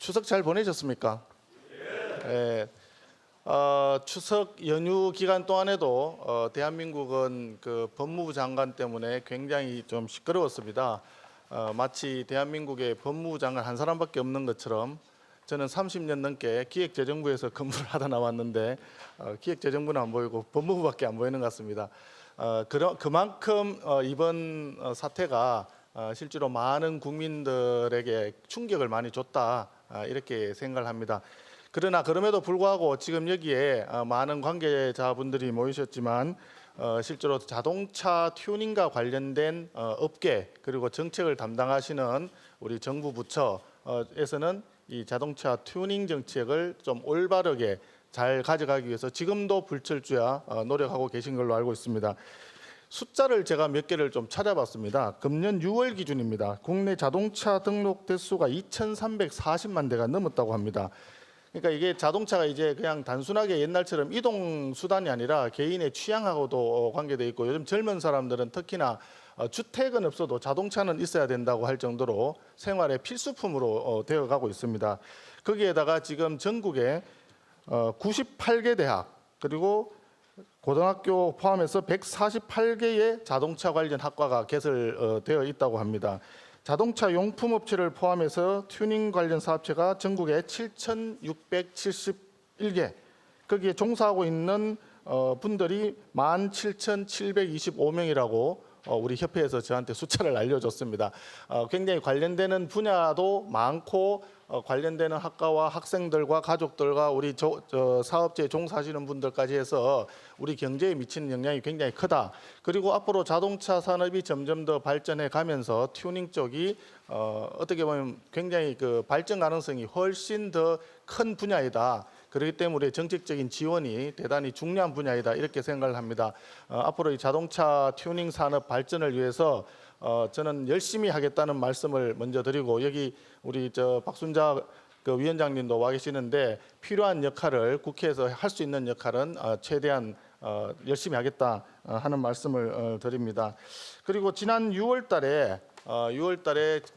추석 잘 보내셨습니까? 예. 추석 연휴 기간 동안에도 대한민국은 그 법무부 장관 때문에 굉장히 좀 시끄러웠습니다. 마치 대한민국의 법무부 장관 한 사람밖에 없는 것처럼 저는 30년 넘게 기획재정부에서 근무를 하다 나왔는데 기획재정부는 안 보이고 법무부밖에 안 보이는 것 같습니다. 그만큼 이번 사태가 실제로 많은 국민들에게 충격을 많이 줬다 이렇게 생각을 합니다. 그러나 그럼에도 불구하고 지금 여기에 많은 관계자분들이 모이셨지만 실제로 자동차 튜닝과 관련된 업계 그리고 정책을 담당하시는 우리 정부 부처에서는 이 자동차 튜닝 정책을 좀 올바르게 잘 가져가기 위해서 지금도 불철주야 노력하고 계신 걸로 알고 있습니다. 숫자를 제가 몇 개를 좀 찾아봤습니다. 금년 6월 기준입니다. 국내 자동차 등록 대수가 2,340만 대가 넘었다고 합니다. 그러니까 이게 자동차가 이제 그냥 단순하게 옛날처럼 이동 수단이 아니라 개인의 취향하고도 관계돼 있고 요즘 젊은 사람들은 특히나 주택은 없어도 자동차는 있어야 된다고 할 정도로 생활의 필수품으로 되어가고 있습니다. 거기에다가 지금 전국에 98개 대학 그리고 고등학교 포함해서 148개의 자동차 관련 학과가 개설되어 있다고 합니다. 자동차 용품 업체를 포함해서 튜닝 관련 사업체가 전국에 7,671개, 거기에 종사하고 있는 분들이 17,725명이라고 우리 협회에서 저한테 숫자를 알려줬습니다. 굉장히 관련되는 분야도 많고 관련되는 학과와 학생들과 가족들과 우리 사업체에 종사하시는 분들까지 해서 우리 경제에 미치는 영향이 굉장히 크다. 그리고 앞으로 자동차 산업이 점점 더 발전해 가면서 튜닝 쪽이 어떻게 보면 굉장히 그 발전 가능성이 훨씬 더 큰 분야이다. 그렇기 때문에 정책적인 지원이 대단히 중요한 분야이다 이렇게 생각을 합니다. 앞으로 이 자동차 튜닝 산업 발전을 위해서 저는 열심히 하겠다는 말씀을 먼저 드리고 여기 우리 박순자 그 위원장님도 와 계시는데 필요한 역할을 국회에서 할 수 있는 역할은 최대한 열심히 하겠다 하는 말씀을 드립니다. 그리고 지난 6월달에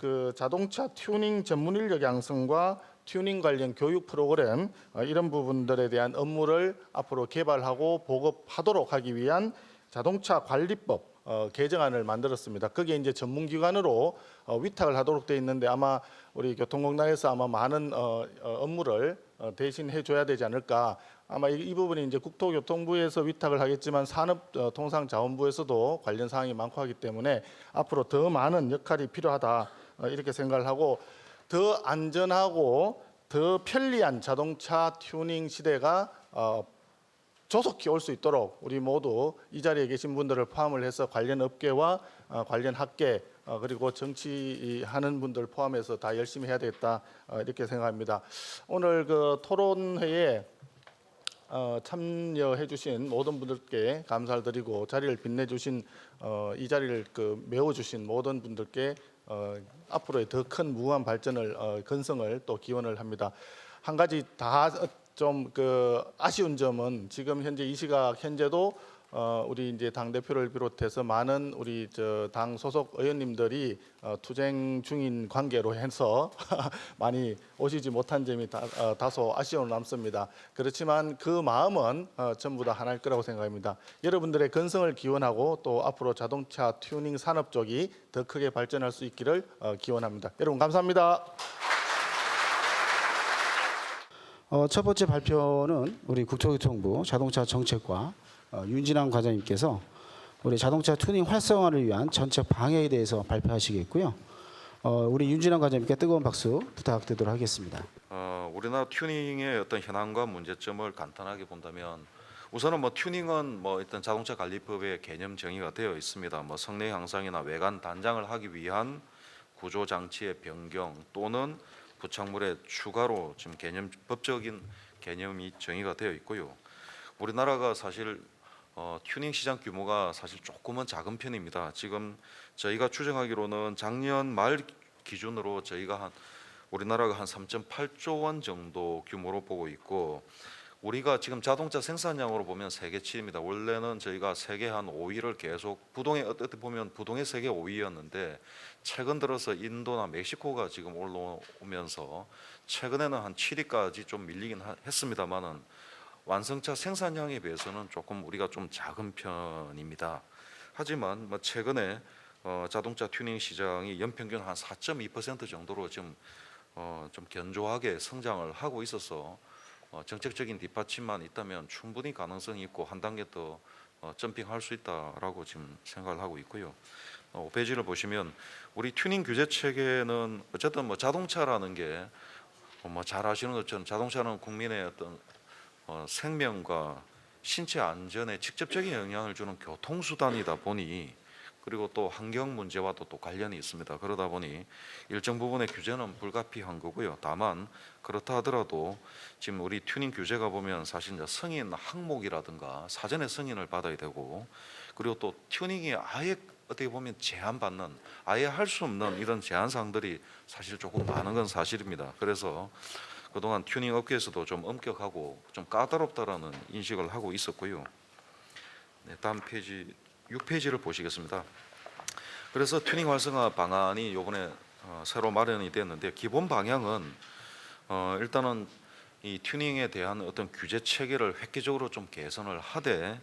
그 자동차 튜닝 전문 인력 양성과 튜닝 관련 교육 프로그램 이런 부분들에 대한 업무를 앞으로 개발하고 보급하도록 하기 위한 자동차 관리법 개정안을 만들었습니다. 거기에 이제 전문기관으로 위탁을 하도록 되어 있는데 아마 우리 교통공단에서 아마 많은 업무를 대신 해줘야 되지 않을까. 아마 이 부분이 이제 국토교통부에서 위탁을 하겠지만 산업통상자원부에서도 관련 사항이 많고 하기 때문에 앞으로 더 많은 역할이 필요하다 이렇게 생각을 하고 더 안전하고 더 편리한 자동차 튜닝 시대가 조속히 올 수 있도록 우리 모두 이 자리에 계신 분들을 포함을 해서 관련 업계와 관련 학계 그리고 정치하는 분들 포함해서 다 열심히 해야 되겠다 이렇게 생각합니다. 오늘 그 토론회에 참여해 주신 모든 분들께 감사를 드리고 자리를 빛내주신 이 자리를 그 메워주신 모든 분들께 앞으로의 더 큰 무한 발전을 건성을 또 기원을 합니다. 한 가지 다 좀 그 아쉬운 점은 지금 현재 이 시각 현재도 우리 이제 당 대표를 비롯해서 많은 우리 당 소속 의원님들이 투쟁 중인 관계로 해서 많이 오시지 못한 점이 다소 아쉬움을 남습니다. 그렇지만 그 마음은 전부 다 하나일 거라고 생각합니다. 여러분들의 건성을 기원하고 또 앞으로 자동차 튜닝 산업 쪽이 더 크게 발전할 수 있기를 기원합니다. 여러분 감사합니다. 첫 번째 발표는 우리 국토교통부 자동차 정책과 윤진환 과장님께서 우리 자동차 튜닝 활성화를 위한 전체 방향에 대해서 발표하시겠고요. 우리 윤진환 과장님께 뜨거운 박수 부탁드리도록 하겠습니다. 우리나라 튜닝의 어떤 현황과 문제점을 간단하게 본다면 우선은 뭐 튜닝은 뭐 일단 자동차 관리법의 개념 정의가 되어 있습니다. 뭐 성능 향상이나 외관 단장을 하기 위한 구조 장치의 변경 또는 부착물의 추가로 지금 법적인 개념이 정의가 되어 있고요. 우리나라가 사실 튜닝 시장 규모가 사실 조금은 작은 편입니다. 지금 저희가 추정하기로는 작년 말 기준으로 저희가 우리나라가 한 3.8조 원 정도 규모로 보고 있고 우리가 지금 자동차 생산량으로 보면 세계 7위입니다. 원래는 저희가 세계 한 5위를 계속 부동의 어떻게 보면 부동의 세계 5위였는데 최근 들어서 인도나 멕시코가 지금 올라오면서 최근에는 한 7위까지 좀 밀리긴 했습니다만은 완성차 생산량에 비해서는 조금 우리가 좀 작은 편입니다. 하지만 뭐 최근에 자동차 튜닝 시장이 연평균 한 4.2% 정도로 좀 견조하게 성장을 하고 있어서 정책적인 뒷받침만 있다면 충분히 가능성이 있고 한 단계 더 점핑할 수 있다라고 지금 생각을 하고 있고요. 5페이지를 보시면 우리 튜닝 규제 체계는 어쨌든 뭐 자동차라는 게 뭐 잘 아시는 것처럼 자동차는 국민의 어떤 생명과 신체 안전에 직접적인 영향을 주는 교통수단이다 보니 그리고 또 환경 문제와도 또 관련이 있습니다. 그러다 보니 일정 부분의 규제는 불가피한 거고요. 다만 그렇다 하더라도 지금 우리 튜닝 규제가 보면 사실 이제 승인 항목이라든가 사전에 승인을 받아야 되고 그리고 또 튜닝이 아예 어떻게 보면 제한받는 아예 할 수 없는 이런 제한 사항들이 사실 조금 많은 건 사실입니다. 그래서 그동안 튜닝 업계에서도 좀 엄격하고 좀 까다롭다라는 인식을 하고 있었고요. 네, 다음 페이지 6페이지를 보시겠습니다. 그래서 튜닝 활성화 방안이 이번에 새로 마련이 됐는데 기본 방향은 일단은 이 튜닝에 대한 어떤 규제 체계를 획기적으로 좀 개선을 하되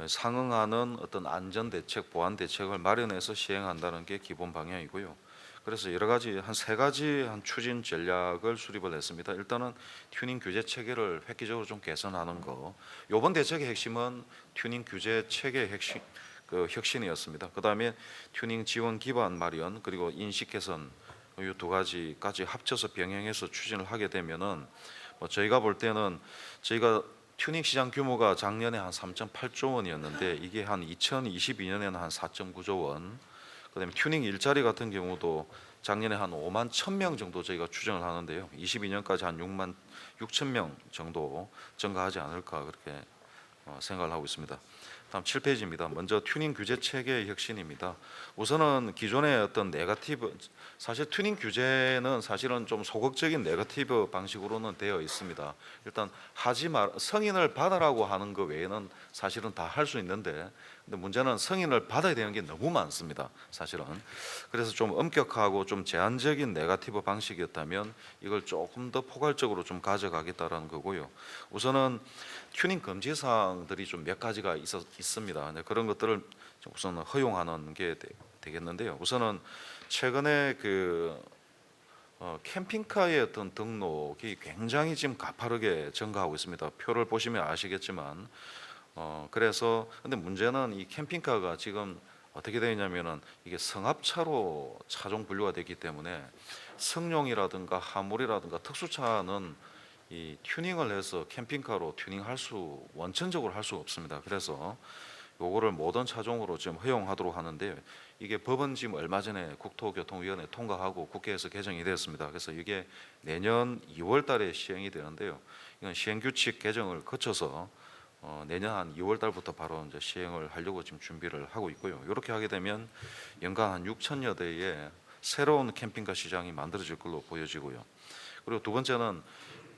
상응하는 어떤 안전 대책, 보안 대책을 마련해서 시행한다는 게 기본 방향이고요. 그래서 여러 가지 한 세 가지 한 추진 전략을 수립을 했습니다. 일단은 튜닝 규제 체계를 획기적으로 좀 개선하는 거. 이번 대책의 핵심은 튜닝 규제 체계 핵심 혁신이었습니다. 그다음에 튜닝 지원 기반 마련 그리고 인식 개선 이 두 가지까지 합쳐서 병행해서 추진을 하게 되면은 뭐 저희가 볼 때는 저희가 튜닝 시장 규모가 작년에 한 3.8조 원이었는데 이게 한 2022년에는 한 4.9조 원. 그다음에 튜닝 일자리 같은 경우도 작년에 한 5만 1,000명 정도 저희가 추정을 하는데요. 22년까지 한 6만 6천 명 정도 증가하지 않을까 그렇게 생각을 하고 있습니다. 다음 7페이지입니다. 먼저 튜닝 규제 체계의 혁신입니다. 우선은 기존의 어떤 네거티브 사실 튜닝 규제는 사실은 좀 소극적인 네거티브 방식으로는 되어 있습니다. 일단 하지 말 승인을 받으라고 하는 것 외에는 사실은 다 할 수 있는데 근데 문제는 승인을 받아야 되는 게 너무 많습니다. 사실은 그래서 좀 엄격하고 좀 제한적인 네거티브 방식이었다면 이걸 조금 더 포괄적으로 좀 가져가겠다라는 거고요. 우선은 튜닝 금지 사항들이 좀 몇 가지가 있습니다. 그런 것들을 우선 허용하는 게 되겠는데요. 우선은 최근에 캠핑카의 어떤 등록이 굉장히 지금 가파르게 증가하고 있습니다. 표를 보시면 아시겠지만 그래서 근데 문제는 이 캠핑카가 지금 어떻게 되냐면은 이게 승합차로 차종 분류가 되기 때문에 승용이라든가 화물이라든가 특수차는 이 튜닝을 해서 캠핑카로 튜닝할 수 원천적으로 할 수가 없습니다. 그래서 요거를 모든 차종으로 지금 허용하도록 하는데 이게 법은 지금 얼마 전에 국토교통위원회 통과하고 국회에서 개정이 되었습니다. 그래서 이게 내년 2월 달에 시행이 되는데요. 이건 시행규칙 개정을 거쳐서 내년 한 2월 달부터 바로 이제 시행을 하려고 지금 준비를 하고 있고요. 이렇게 하게 되면 연간 한 6천여 대의 새로운 캠핑카 시장이 만들어질 걸로 보여지고요. 그리고 두 번째는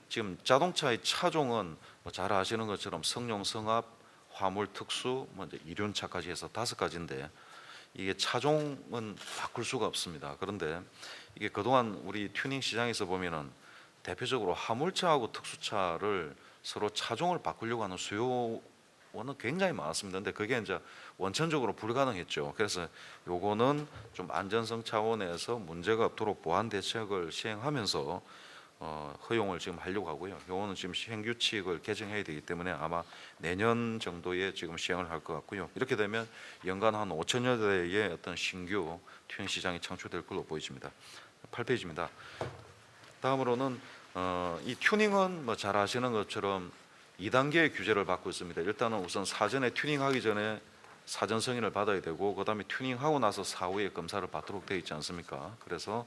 지금 자동차의 차종은 잘 아시는 것처럼 성용, 성합, 화물, 특수, 이제 이륜차까지 해서 5가지인데 이게 차종은 바꿀 수가 없습니다. 그런데 이게 그동안 우리 튜닝 시장에서 보면은 대표적으로 화물차하고 특수차를 서로 차종을 바꾸려고 하는 수요는 굉장히 많았습니다. 근데 그게 이제 원천적으로 불가능했죠. 그래서 요거는 좀 안전성 차원에서 문제가 없도록 보안 대책을 시행하면서 허용을 지금 하려고 하고요. 요거는 지금 시행규칙을 개정해야 되기 때문에 아마 내년 정도에 지금 시행을 할 것 같고요. 이렇게 되면 연간 한 5천여 대의 어떤 신규 튜닝 시장이 창출될 걸로 보여집니다. 8페이지입니다. 다음으로는 이 튜닝은 뭐 잘 아시는 것처럼 2단계의 규제를 받고 있습니다. 일단은 우선 사전에 튜닝하기 전에 사전 승인을 받아야 되고 그다음에 튜닝하고 나서 사후에 검사를 받도록 되어 있지 않습니까? 그래서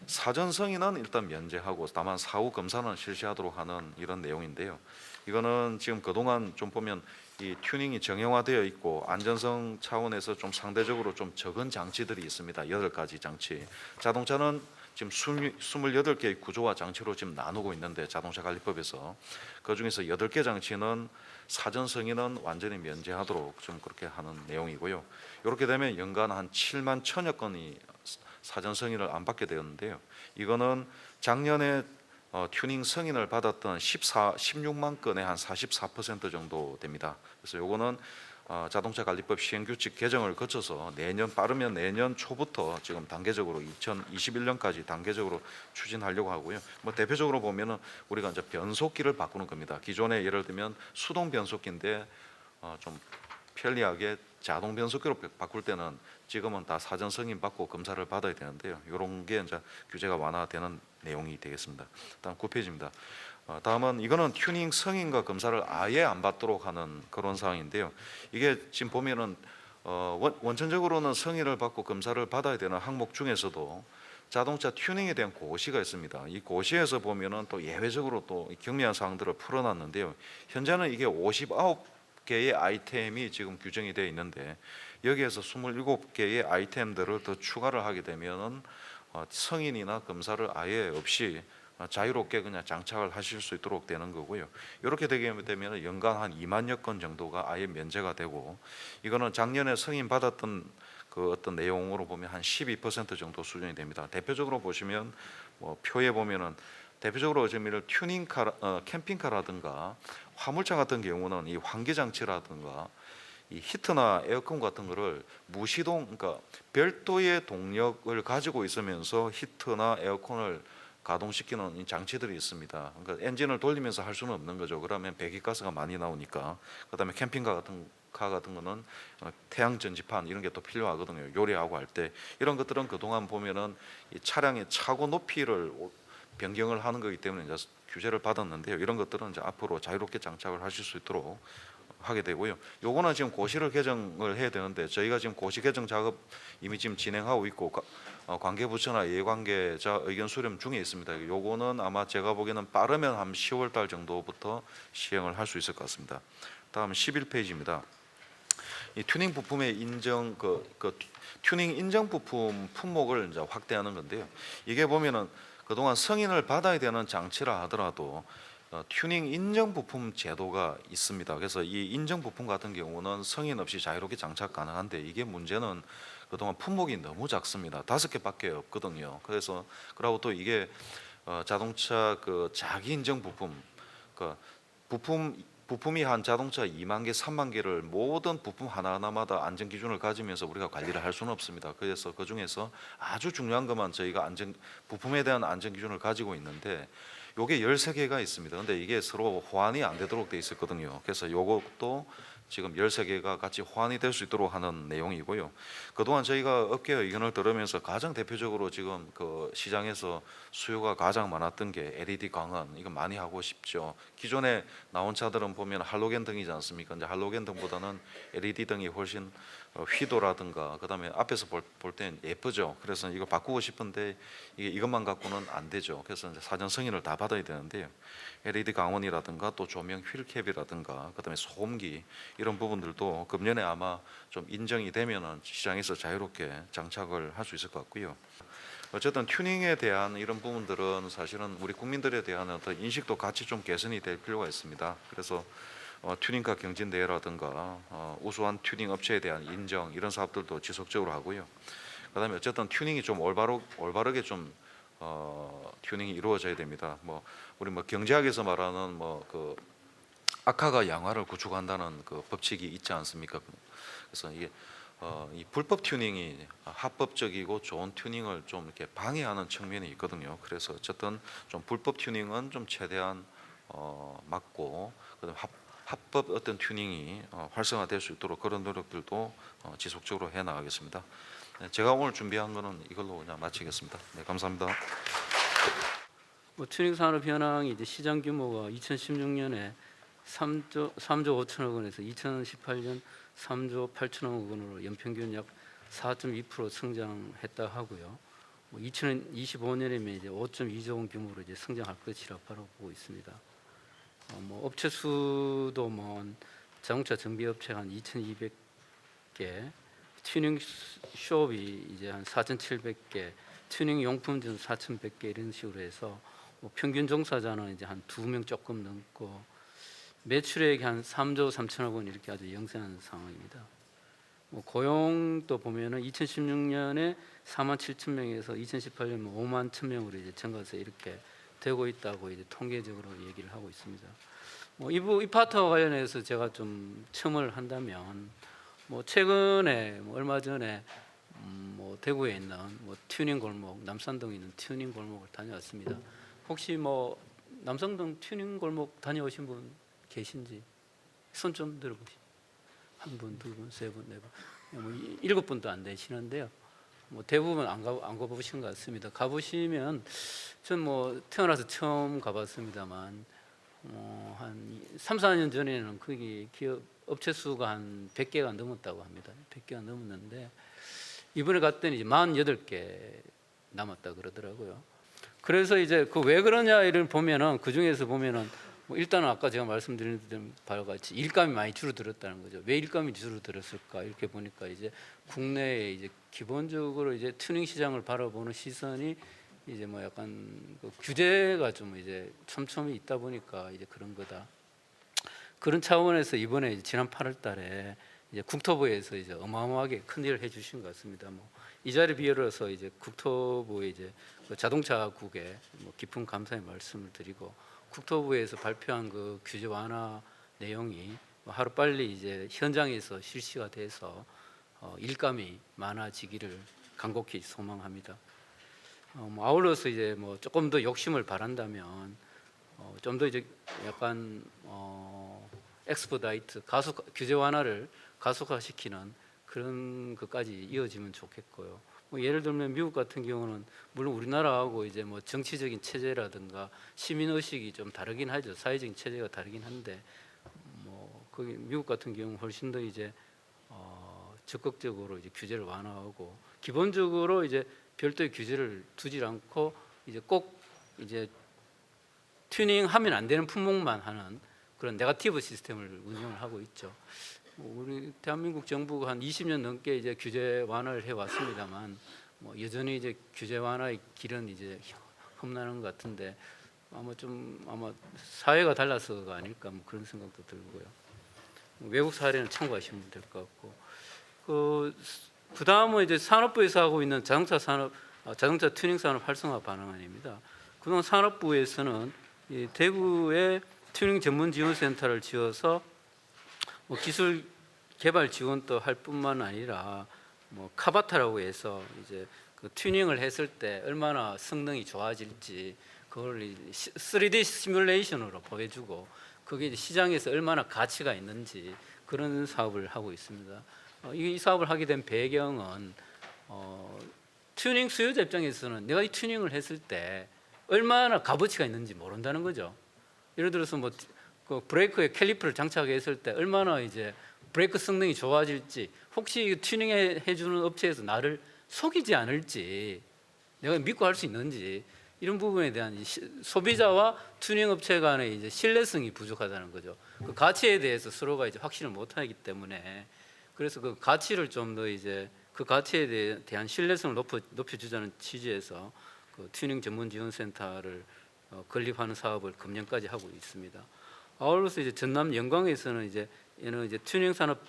사전 승인은 일단 면제하고 다만 사후 검사는 실시하도록 하는 이런 내용인데요. 이거는 지금 그동안 좀 보면 이 튜닝이 정형화되어 있고 안전성 차원에서 좀 상대적으로 좀 적은 장치들이 있습니다. 8가지 장치. 자동차는 지금 28개의 구조와 장치로 지금 나누고 있는데 자동차 관리법에서 그중에서 8개 장치는 사전 승인은 완전히 면제하도록 좀 그렇게 하는 내용이고요. 이렇게 되면 연간 한 7만 1천여 건이 사전 승인을 안 받게 되었는데요. 이거는 작년에 튜닝 승인을 받았던 16만 건의 한 44% 정도 됩니다. 그래서 요거는 자동차 관리법 시행규칙 개정을 거쳐서 내년 빠르면 내년 초부터 지금 단계적으로 2021년까지 단계적으로 추진하려고 하고요. 뭐 대표적으로 보면은 우리가 이제 변속기를 바꾸는 겁니다. 기존에 예를 들면 수동 변속기인데 좀 편리하게 자동 변속기로 바꿀 때는 지금은 다 사전 승인 받고 검사를 받아야 되는데요. 이런 게 이제 규제가 완화되는 내용이 되겠습니다. 다음 9페이지입니다. 다음은 이거는 튜닝 승인과 검사를 아예 안 받도록 하는 그런 사항인데요. 이게 지금 보면은 원천적으로는 승인을 받고 검사를 받아야 되는 항목 중에서도 자동차 튜닝에 대한 고시가 있습니다. 이 고시에서 보면은 또 예외적으로 또 경미한 사항들을 풀어놨는데요. 현재는 이게 59개의 아이템이 지금 규정이 되어 있는데 여기에서 27개의 아이템들을 더 추가를 하게 되면은 승인이나 검사를 아예 없이 자유롭게 그냥 장착을 하실 수 있도록 되는 거고요. 이렇게 되게 되면 연간 한 2만여 건 정도가 아예 면제가 되고 이거는 작년에 승인 받았던 그 어떤 내용으로 보면 한 12% 정도 수준이 됩니다. 대표적으로 보시면 뭐 표에 보면은 대표적으로 지금 튜닝카, 캠핑카라든가 화물차 같은 경우는 이 환기 장치라든가 이 히터나 에어컨 같은 거를 무시동, 그러니까 별도의 동력을 가지고 있으면서 히터나 에어컨을 가동시키는 이 장치들이 있습니다. 그러니까 엔진을 돌리면서 할 수는 없는 거죠. 그러면 배기가스가 많이 나오니까. 그다음에 캠핑카 같은 거는 태양 전지판 이런 게 또 필요하거든요. 요리하고 할 때 이런 것들은 그동안 보면은 이 차량의 차고 높이를 변경을 하는 거기 때문에 이제 규제를 받았는데요. 이런 것들은 이제 앞으로 자유롭게 장착을 하실 수 있도록 하게 되고요. 요거는 지금 고시를 개정을 해야 되는데 저희가 지금 고시 개정 작업 이미 지금 진행하고 있고 관계부처나 이해관계자 의견 수렴 중에 있습니다. 요거는 아마 제가 보기에는 빠르면 한 10월 달 정도부터 시행을 할 수 있을 것 같습니다. 다음 11페이지입니다. 이 튜닝 부품의 인정 튜닝 인정 부품 품목을 이제 확대하는 건데요. 이게 보면은 그동안 승인을 받아야 되는 장치라 하더라도 튜닝 인정 부품 제도가 있습니다. 그래서 이 인정 부품 같은 경우는 승인 없이 자유롭게 장착 가능한데 이게 문제는 그동안 품목이 너무 작습니다. 5개밖에 없거든요. 그래서 그리고 또 이게 자동차 그 자기 인정 부품 그 부품이 한 자동차 2만 개, 3만 개를 모든 부품 하나하나마다 안전 기준을 가지면서 우리가 관리를 할 수는 없습니다. 그래서 그 중에서 아주 중요한 것만 저희가 부품에 대한 안전 기준을 가지고 있는데 요게 13개가 있습니다. 근데 이게 서로 호환이 안 되도록 돼 있었거든요. 그래서 요것도 지금 13개가 같이 호환이 될 수 있도록 하는 내용이고요. 그동안 저희가 업계 의견을 들으면서 가장 대표적으로 지금 그 시장에서 수요가 가장 많았던 게 LED 광원, 이거 많이 하고 싶죠. 기존에 나온 차들은 보면 할로겐 등이지 않습니까? 이제 할로겐 등보다는 LED 등이 훨씬 휘도라든가 그다음에 앞에서 볼 땐 예쁘죠. 그래서 이거 바꾸고 싶은데 이것만 갖고는 안 되죠. 그래서 이제 사전 승인을 다 받아야 되는데요. LED 광원이라든가 또 조명 휠캡이라든가 그다음에 소음기 이런 부분들도 금년에 아마 좀 인정이 되면은 시장에서 자유롭게 장착을 할 수 있을 것 같고요. 어쨌든 튜닝에 대한 이런 부분들은 사실은 우리 국민들에 대한 어떤 인식도 같이 좀 개선이 될 필요가 있습니다. 그래서 튜닝카 경진 대회라든가 우수한 튜닝 업체에 대한 인정 이런 사업들도 지속적으로 하고요. 그다음에 어쨌든 튜닝이 좀 올바르게 좀 튜닝이 이루어져야 됩니다. 뭐 우리 뭐 경제학에서 말하는 뭐 그 악화가 양화를 구축한다는 그 법칙이 있지 않습니까? 그래서 이게 이 불법 튜닝이 합법적이고 좋은 튜닝을 좀 이렇게 방해하는 측면이 있거든요. 그래서 어쨌든 좀 불법 튜닝은 좀 최대한 막고 그다음 합법 어떤 튜닝이 활성화될 수 있도록 그런 노력들도 지속적으로 해 나가겠습니다. 네, 제가 오늘 준비한 거는 이걸로 그냥 마치겠습니다. 네, 감사합니다. 뭐 튜닝 산업 현황이 이제 시장 규모가 2016년에 3조 5천억 원에서 2018년 3조 8천억 원으로 연평균 약 4.2% 성장했다 하고요. 뭐 2025년이면 이제 5.2조 원 규모로 이제 성장할 것이라 바라보고 있습니다. 뭐 업체 수도 뭐 자동차 정비업체가 한 2,200개, 튜닝 숍이 이제 한 4,700개, 튜닝 용품점 4,100개 이런 식으로 해서 뭐 평균 종사자는 이제 한 2명 조금 넘고 매출액이 한 3조 3천억 원 이렇게 아주 영세한 상황입니다. 뭐 고용도 보면은 2016년에 4만 7천 명에서 2018년 5만 1천 명으로 이제 증가해서 이렇게 되고 있다고 이제 통계적으로 얘기를 하고 있습니다. 뭐 이 파트와 관련해서 제가 좀 첨을 한다면 뭐 최근에 뭐 얼마 전에 뭐 대구에 있는 뭐 튜닝 골목, 남산동에 있는 튜닝 골목을 다녀왔습니다. 혹시 뭐 남산동 튜닝 골목 다녀오신 분 계신지 손 좀 들어보시죠. 한 분, 두 분, 세 분, 네 분, 뭐 7분도 안 되시는데요. 뭐 대부분 안 가보신 것 같습니다. 가보시면 전 뭐 태어나서 처음 가봤습니다만 한 3, 4년 전에는 거기 기업 업체 수가 한 100개가 넘었다고 합니다. 100개가 넘었는데 이번에 갔더니 이제 48개 남았다 그러더라고요. 그래서 이제 그 왜 그러냐 이를 보면은 그 중에서 보면은 뭐 일단은 아까 제가 말씀드린 바와 같이 일감이 많이 줄어들었다는 거죠. 왜 일감이 줄어들었을까 이렇게 보니까 이제 국내에 이제 기본적으로 이제 튜닝 시장을 바라보는 시선이 이제 뭐 약간 그 규제가 좀 이제 촘촘히 있다 보니까 이제 그런 거다. 그런 차원에서 이번에 이제 지난 8월달에 이제 국토부에서 이제 어마어마하게 큰 일을 해주신 것 같습니다. 뭐 이 자리 비열어서 이제 국토부의 이제 그 자동차국에 뭐 깊은 감사의 말씀을 드리고 국토부에서 발표한 그 규제 완화 내용이 뭐 하루 빨리 이제 현장에서 실시가 돼서 일감이 많아지기를 간곡히 소망합니다. 뭐 아울러서 이제 뭐 조금 더 욕심을 바란다면 좀 더 이제 약간 엑스퍼다이트 규제 완화를 가속화시키는 그런 것까지 이어지면 좋겠고요. 뭐 예를 들면 미국 같은 경우는 물론 우리나라하고 이제 뭐 정치적인 체제라든가 시민 의식이 좀 다르긴 하죠. 사회적인 체제가 다르긴 한데 뭐 거기 미국 같은 경우 훨씬 더 이제 적극적으로 이제 규제를 완화하고 기본적으로 이제 별도의 규제를 두질 않고 이제 꼭 이제 튜닝하면 안 되는 품목만 하는 그런 네거티브 시스템을 운영을 하고 있죠. 우리 대한민국 정부가 한 20년 넘게 이제 규제 완화를 해 왔습니다만 뭐 여전히 이제 규제 완화의 길은 이제 험난한 것 같은데 아마 사회가 달라서가 아닐까 뭐 그런 생각도 들고요. 외국 사례는 참고하시면 될 것 같고 그 다음은 이제 산업부에서 하고 있는 자동차 튜닝 산업 활성화 방안입니다. 그동안 산업부에서는 이 대구에 튜닝 전문 지원센터를 지어서 뭐 기술 개발 지원도 할 뿐만 아니라 뭐 카바타라고 해서 이제 그 튜닝을 했을 때 얼마나 성능이 좋아질지 그걸 3D 시뮬레이션으로 보여주고 그게 이제 시장에서 얼마나 가치가 있는지 그런 사업을 하고 있습니다. 이 사업을 하게 된 배경은 튜닝 수요자 입장에서는 내가 이 튜닝을 했을 때 얼마나 값어치가 있는지 모른다는 거죠. 예를 들어서 뭐 그 브레이크에 캘리퍼를 장착했을 때 얼마나 이제 브레이크 성능이 좋아질지 혹시 튜닝해 주는 업체에서 나를 속이지 않을지 내가 믿고 할 수 있는지 이런 부분에 대한 소비자와 튜닝 업체 간의 이제 신뢰성이 부족하다는 거죠. 그 가치에 대해서 서로가 이제 확신을 못하기 때문에 그래서 그 가치를 좀 더 이제 그 가치에 대한 신뢰성을 높여주자는 취지에서 그 튜닝 전문 지원센터를 건립하는 사업을 금년까지 하고 있습니다. 아울러서 이제 전남 영광에서는 이제 튜닝 산업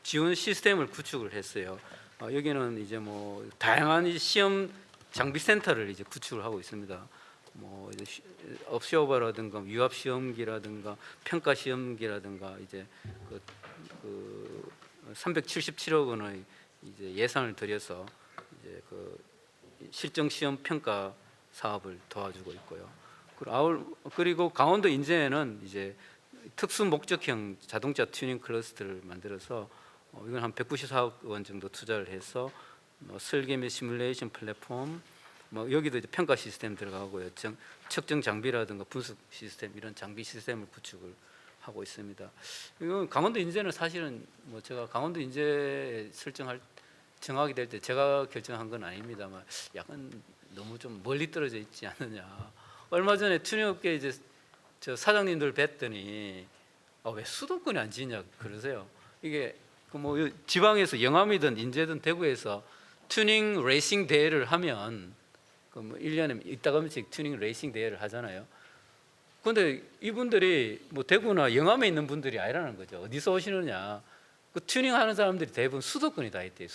지원 시스템을 구축을 했어요. 여기는 이제 뭐 다양한 시험 장비 센터를 이제 구축을 하고 있습니다. 뭐 이제 업시오버라든가 유압 시험기라든가 평가 시험기라든가 이제 그 377억 원의 이제 예산을 들여서 이제 그 실정 시험 평가 사업을 도와주고 있고요. 그리고 강원도 인제에는 이제 특수 목적형 자동차 튜닝 클러스터를 만들어서 이건 한 194억 원 정도 투자를 해서 설계 및 시뮬레이션 플랫폼 여기도 이제 평가 시스템 들어가고요. 측정 장비라든가 분석 시스템 이런 장비 시스템을 구축을 하고 있습니다. 이건 강원도 인제는 사실은 뭐 제가 강원도 인제 정하게 될 때 제가 결정한 건 아닙니다만 약간 너무 좀 멀리 떨어져 있지 않느냐. 얼마 전에 튜닝업계 이제 저 사장님들 뵀더니 왜 수도권에 안 지냐 그러세요. 이게 그 뭐 지방에서 영암이든 인제든 대구에서 튜닝 레이싱 대회를 하면 그 뭐 1년에 이따가면씩 튜닝 레이싱 대회를 하잖아요. 근데 이분들이 뭐 대구나 영암에 있는 분들이 아니라는 거죠. 어디서 오시느냐? 그 튜닝하는 사람들이 대부분 수도권에 다 있대요.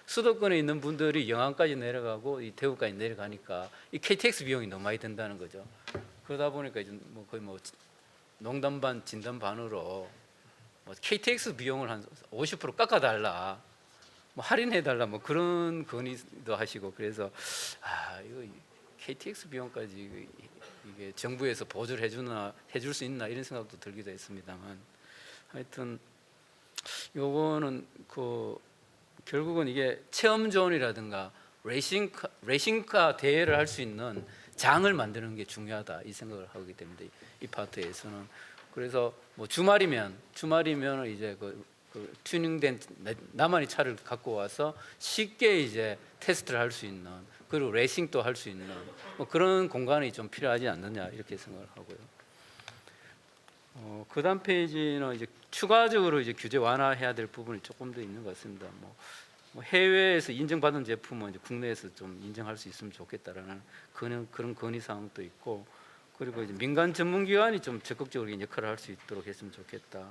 수도권에 있는 분들이 영암까지 내려가고 이 대구까지 내려가니까 이 KTX 비용이 너무 많이 든다는 거죠. 그러다 보니까 이제 뭐 거의 뭐 농담 반 진담 반으로 뭐 KTX 비용을 한 50% 깎아달라, 뭐 할인해달라, 뭐 그런 건의도 하시고 그래서 이거 KTX 비용까지 이게 정부에서 보조를 해줄 수 있나 이런 생각도 들기도 했습니다만 하여튼 요거는 그 결국은 이게 체험존이라든가 레이싱카 대회를 할 수 있는 장을 만드는 게 중요하다 이 생각을 하기 때문에 이 파트에서는 그래서 뭐 주말이면 이제 그 튜닝된 나만의 차를 갖고 와서 쉽게 이제 테스트를 할 수 있는 그리고 레이싱도 할 수 있는 뭐 그런 공간이 좀 필요하지 않느냐 이렇게 생각을 하고요. 그다음 페이지는 이제 추가적으로 이제 규제 완화해야 될 부분이 조금 더 있는 것 같습니다. 뭐 해외에서 인정받은 제품은 이제 국내에서 좀 인정할 수 있으면 좋겠다라는 그런 건의 사항도 있고, 그리고 이제 민간 전문기관이 좀 적극적으로 역할을 할 수 있도록 했으면 좋겠다.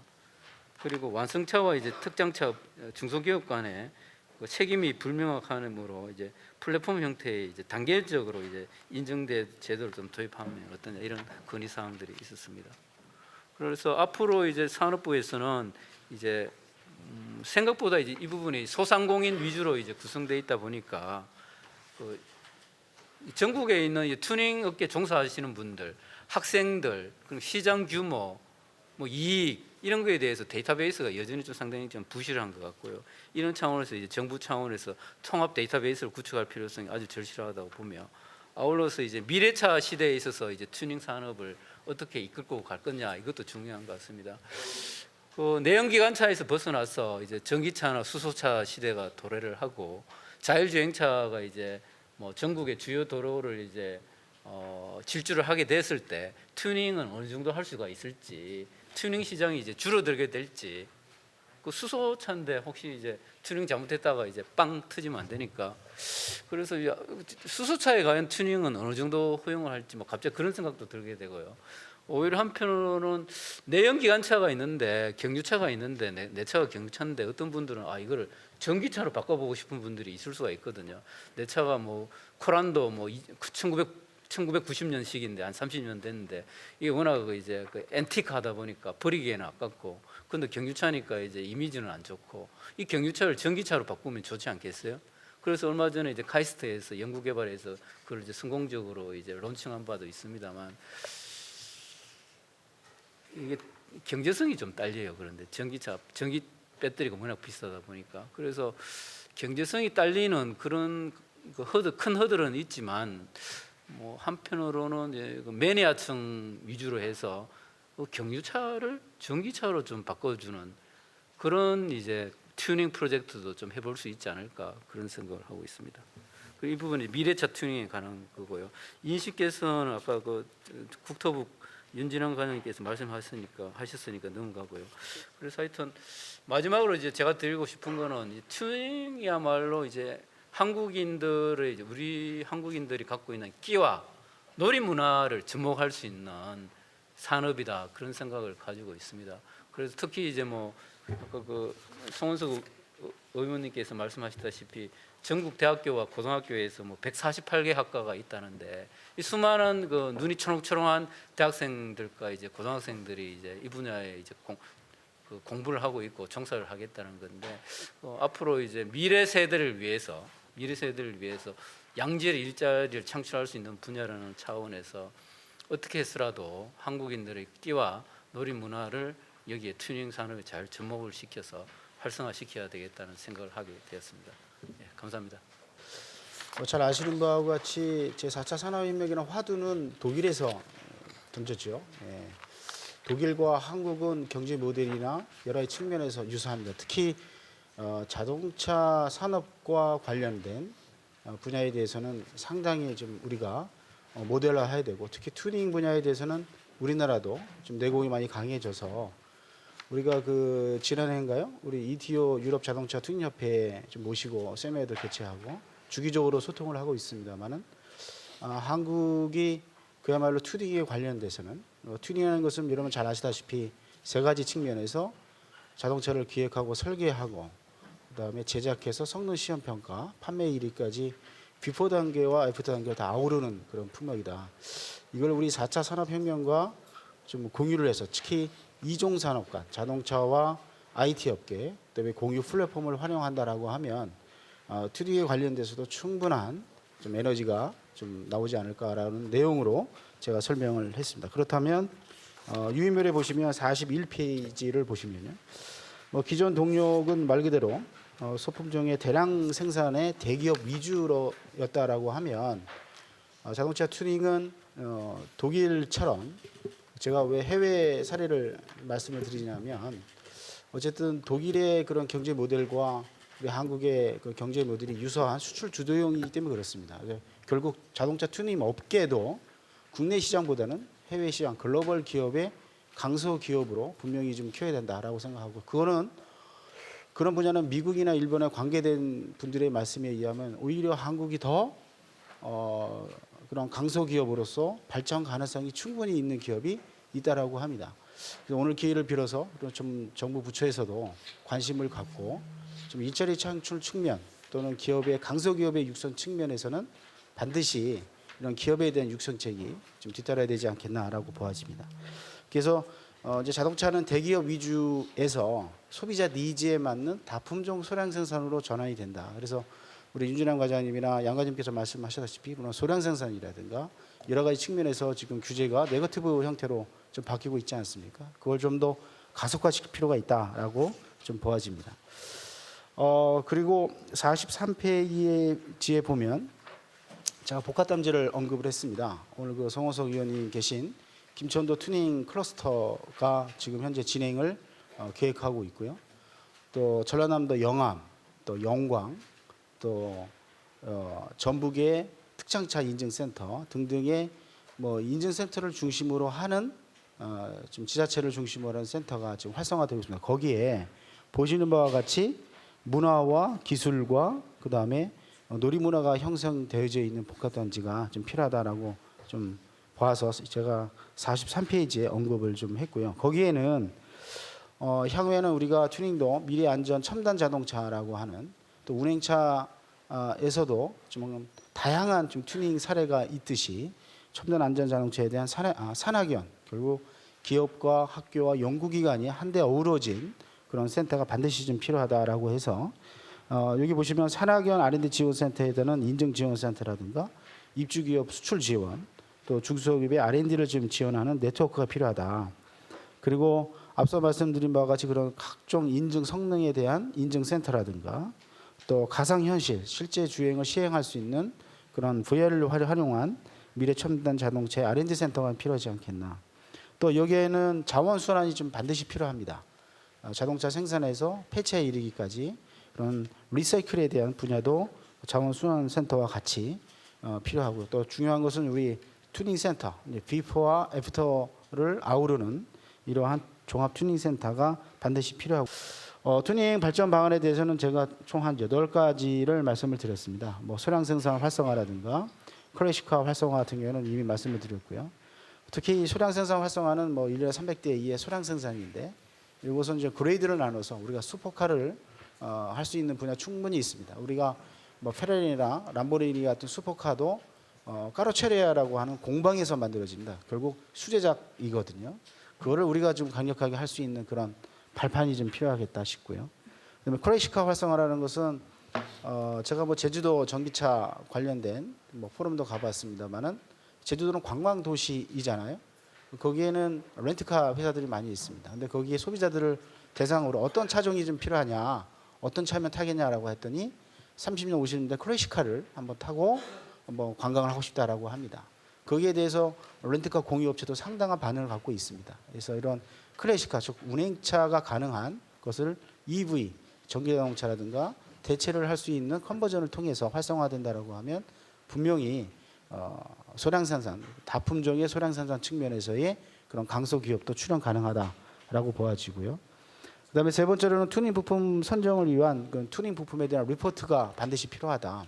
그리고 완성차와 이제 특장차 중소기업 간의 그 책임이 불명확함으로 이제 플랫폼 형태의 이제 단계적으로 이제 인증된 제도를 좀 도입하면 어떠냐 이런 건의 사항들이 있었습니다. 그래서 앞으로 이제 산업부에서는 이제 생각보다 이제 이 부분이 소상공인 위주로 이제 구성되어 있다 보니까 그 전국에 있는 이 튜닝 업계 종사하시는 분들, 학생들, 그리고 시장 규모, 뭐 이익 이런 거에 대해서 데이터베이스가 여전히 좀 상당히 좀 부실한 것 같고요. 이런 차원에서 이제 정부 차원에서 통합 데이터베이스를 구축할 필요성이 아주 절실하다고 보며, 아울러서 이제 미래차 시대에 있어서 이제 튜닝 산업을 어떻게 이끌고 갈 거냐 이것도 중요한 것 같습니다. 그 내연기관차에서 벗어나서 이제 전기차나 수소차 시대가 도래를 하고 자율주행차가 이제 뭐 전국의 주요 도로를 이제 질주를 하게 됐을 때 튜닝은 어느 정도 할 수가 있을지, 튜닝 시장이 이제 줄어들게 될지, 그 수소차인데 혹시 이제 튜닝 잘못했다가 이제 빵 터지면 안 되니까, 그래서 수소차에 과연 튜닝은 어느 정도 허용을 할지 뭐 갑자기 그런 생각도 들게 되고요. 오히려 한편으로는 내연기관차가 있는데 경유차가 있는데 내 차가 경유차인데 어떤 분들은 이거를 전기차로 바꿔보고 싶은 분들이 있을 수가 있거든요. 내 차가 뭐 코란도 뭐 1990년식인데 한 30년 됐는데 이게 워낙 이제 그 앤티크하다 보니까 버리기에는 아깝고, 근데 경유차니까 이제 이미지는 안 좋고 이 경유차를 전기차로 바꾸면 좋지 않겠어요? 그래서 얼마 전에 이제 카이스트에서 연구개발해서 그걸 이제 성공적으로 이제 론칭한 바도 있습니다만 이게 경제성이 좀 딸려요. 그런데 전기 배터리가 워낙 비싸다 보니까, 그래서 경제성이 딸리는 그런 큰 허들은 있지만 뭐 한편으로는 이제 그 매니아층 위주로 해서 그 경유차를 전기차로 좀 바꿔주는 그런 이제 튜닝 프로젝트도 좀 해볼 수 있지 않을까 그런 생각을 하고 있습니다. 이 부분이 미래차 튜닝에 관한 거고요. 인식 개선은 아까 그 국토부 윤진환 관장님께서 하셨으니까 넘어가고요. 그래서 하여튼 마지막으로 이제 제가 드리고 싶은 거는 이 튜닝이야말로 이제 우리 한국인들이 갖고 있는 끼와 놀이 문화를 접목할 수 있는 산업이다 그런 생각을 가지고 있습니다. 그래서 특히 이제 뭐 아까 그 송원석 의원님께서 말씀하셨다시피 전국 대학교와 고등학교에서 뭐 148개 학과가 있다는데 이 수많은 그 눈이 초롱초롱한 대학생들과 이제 고등학생들이 이제 이 분야에 이제 공부를 하고 있고 종사를 하겠다는 건데 앞으로 이제 미래 세대를 위해서 양질 일자리를 창출할 수 있는 분야라는 차원에서 어떻게 해서라도 한국인들의 끼와 놀이 문화를 여기에 튜닝 산업에 잘 접목을 시켜서 활성화시켜야 되겠다는 생각을 하게 되었습니다. 예, 감사합니다. 잘 아시는 바와 같이 제4차 산업인맥이나 화두는 독일에서 던졌죠. 예. 독일과 한국은 경제 모델이나 여러 측면에서 유사합니다. 특히 자동차 산업과 관련된 분야에 대해서는 상당히 좀 우리가 모델화해야 되고, 특히 튜닝 분야에 대해서는 우리나라도 좀 내공이 많이 강해져서 우리가 그 지난해인가요? 우리 ETO 유럽 자동차 튜닝 협회에 좀 모시고 세미나도 개최하고 주기적으로 소통을 하고 있습니다만은 한국이 그야말로 튜닝에 관련돼서는 튜닝하는 것은 여러분 잘 아시다시피 세 가지 측면에서 자동차를 기획하고 설계하고 그다음에 제작해서 성능 시험 평가, 판매 1위까지 비포 단계와 애프터 단계를 다 아우르는 그런 품목이다. 이걸 우리 4차 산업혁명과 좀 공유를 해서 특히 이종 산업 간 자동차와 IT 업계 그다음에 공유 플랫폼을 활용한다라고 하면 튜닝에 관련돼서도 충분한 좀 에너지가 좀 나오지 않을까라는 내용으로 제가 설명을 했습니다. 그렇다면 유인물에 보시면 41페이지를 보시면요. 기존 동력은 말 그대로 소품종의 대량 생산의 대기업 위주로였다라고 하면 자동차 튜닝은 독일처럼 제가 왜 해외 사례를 말씀을 드리냐면 어쨌든 독일의 그런 경제 모델과 우리 한국의 그 경제 모델이 유사한 수출 주도형이기 때문에 그렇습니다. 결국 자동차 튜닝 업계도 국내 시장보다는 해외 시장 글로벌 기업의 강소 기업으로 분명히 좀 키워야 된다라고 생각하고 그거는 그런 분야는 미국이나 일본에 관계된 분들의 말씀에 의하면 오히려 한국이 더 그런 강소 기업으로서 발전 가능성이 충분히 있는 기업이 있다라고 합니다. 그래서 오늘 기회를 빌어서 좀 정부 부처에서도 관심을 갖고 좀 일자리 창출 측면 또는 기업의 강소 기업의 육성 측면에서는 반드시 이런 기업에 대한 육성책이 좀 뒤따라야 되지 않겠나라고 보아집니다. 그래서 이제 자동차는 대기업 위주에서 소비자 니즈에 맞는 다품종 소량 생산으로 전환이 된다. 그래서 우리 윤준환 과장님이나 양 과장님께서 말씀하셨다시피 물론 소량 생산이라든가 여러 가지 측면에서 지금 규제가 네거티브 형태로 좀 바뀌고 있지 않습니까? 그걸 좀 더 가속화시킬 필요가 있다라고 좀 보아집니다. 그리고 43페이지에 보면 제가 복합담지를 언급을 했습니다. 오늘 그 성호석 의원님 계신 김천도 튜닝 클러스터가 지금 현재 진행을 계획하고 있고요. 또 전라남도 영암, 또 영광, 또 전북의 특장차 인증센터 등등의 인증센터를 중심으로 하는 좀 지자체를 중심으로 하는 센터가 지금 활성화되고 있습니다. 거기에 보시는 바와 같이 문화와 기술과 그 다음에 놀이문화가 형성되어져 있는 복합단지가 좀 필요하다라고 좀 봐서 제가 43페이지에 언급을 좀 했고요. 거기에는 향후에는 우리가 튜닝도 미래 안전 첨단 자동차라고 하는 또 운행차에서도 좀 다양한 좀 튜닝 사례가 있듯이 첨단 안전 자동차에 대한 산학연 결국 기업과 학교와 연구기관이 한데 어우러진 그런 센터가 반드시 좀 필요하다라고 해서 여기 보시면 산학연 R&D 지원센터에 대한 인증지원센터라든가 입주기업 수출 지원 또 중소기업의 R&D를 지금 지원하는 네트워크가 필요하다. 그리고 앞서 말씀드린 바와 같이 그런 각종 인증 성능에 대한 인증센터라든가 또 가상현실 실제 주행을 시행할 수 있는 그런 VR을 활용한 미래 첨단 자동차의 R&D 센터가 필요하지 않겠나. 또 여기에는 자원 순환이 좀 반드시 필요합니다. 자동차 생산에서 폐차에 이르기까지 그런 리사이클에 대한 분야도 자원 순환 센터와 같이 필요하고요. 또 중요한 것은 우리 튜닝 센터, 비포와 애프터를 아우르는 이러한 종합 튜닝 센터가 반드시 필요하고 튜닝 발전 방안에 대해서는 제가 총 한 8가지를 말씀을 드렸습니다. 소량 생산 활성화라든가 클래식화 활성화 같은 경우는 이미 말씀을 드렸고요. 특히 소량 생산 활성화는 1년에 300대 이의 소량 생산인데 이것은 이제 그레이드를 나눠서 우리가 슈퍼카를 할 수 있는 분야 충분히 있습니다. 우리가 페라리나 람보르기니 같은 슈퍼카도 까로체리아라고 하는 공방에서 만들어집니다. 결국 수제작이거든요. 그거를 우리가 좀 강력하게 할 수 있는 그런 발판이 좀 필요하겠다 싶고요. 그다음에 클래식화 활성화라는 것은 제가 제주도 전기차 관련된 포럼도 가봤습니다만은 제주도는 관광 도시이잖아요. 거기에는 렌트카 회사들이 많이 있습니다. 근데 거기에 소비자들을 대상으로 어떤 차종이 좀 필요하냐, 어떤 차면 타겠냐라고 했더니 30년, 50년대 클래식카를 한번 타고 관광을 하고 싶다라고 합니다. 거기에 대해서 렌트카 공유업체도 상당한 반응을 갖고 있습니다. 그래서 이런 클래식카, 즉 운행차가 가능한 것을 EV, 전기자동차라든가 대체를 할 수 있는 컨버전을 통해서 활성화된다라고 하면 분명히 소량 생산, 다품종의 소량 생산 측면에서의 그런 강소 기업도 출현 가능하다라고 보아지고요. 그다음에 세 번째로는 튜닝 부품 선정을 위한 그 튜닝 부품에 대한 리포트가 반드시 필요하다.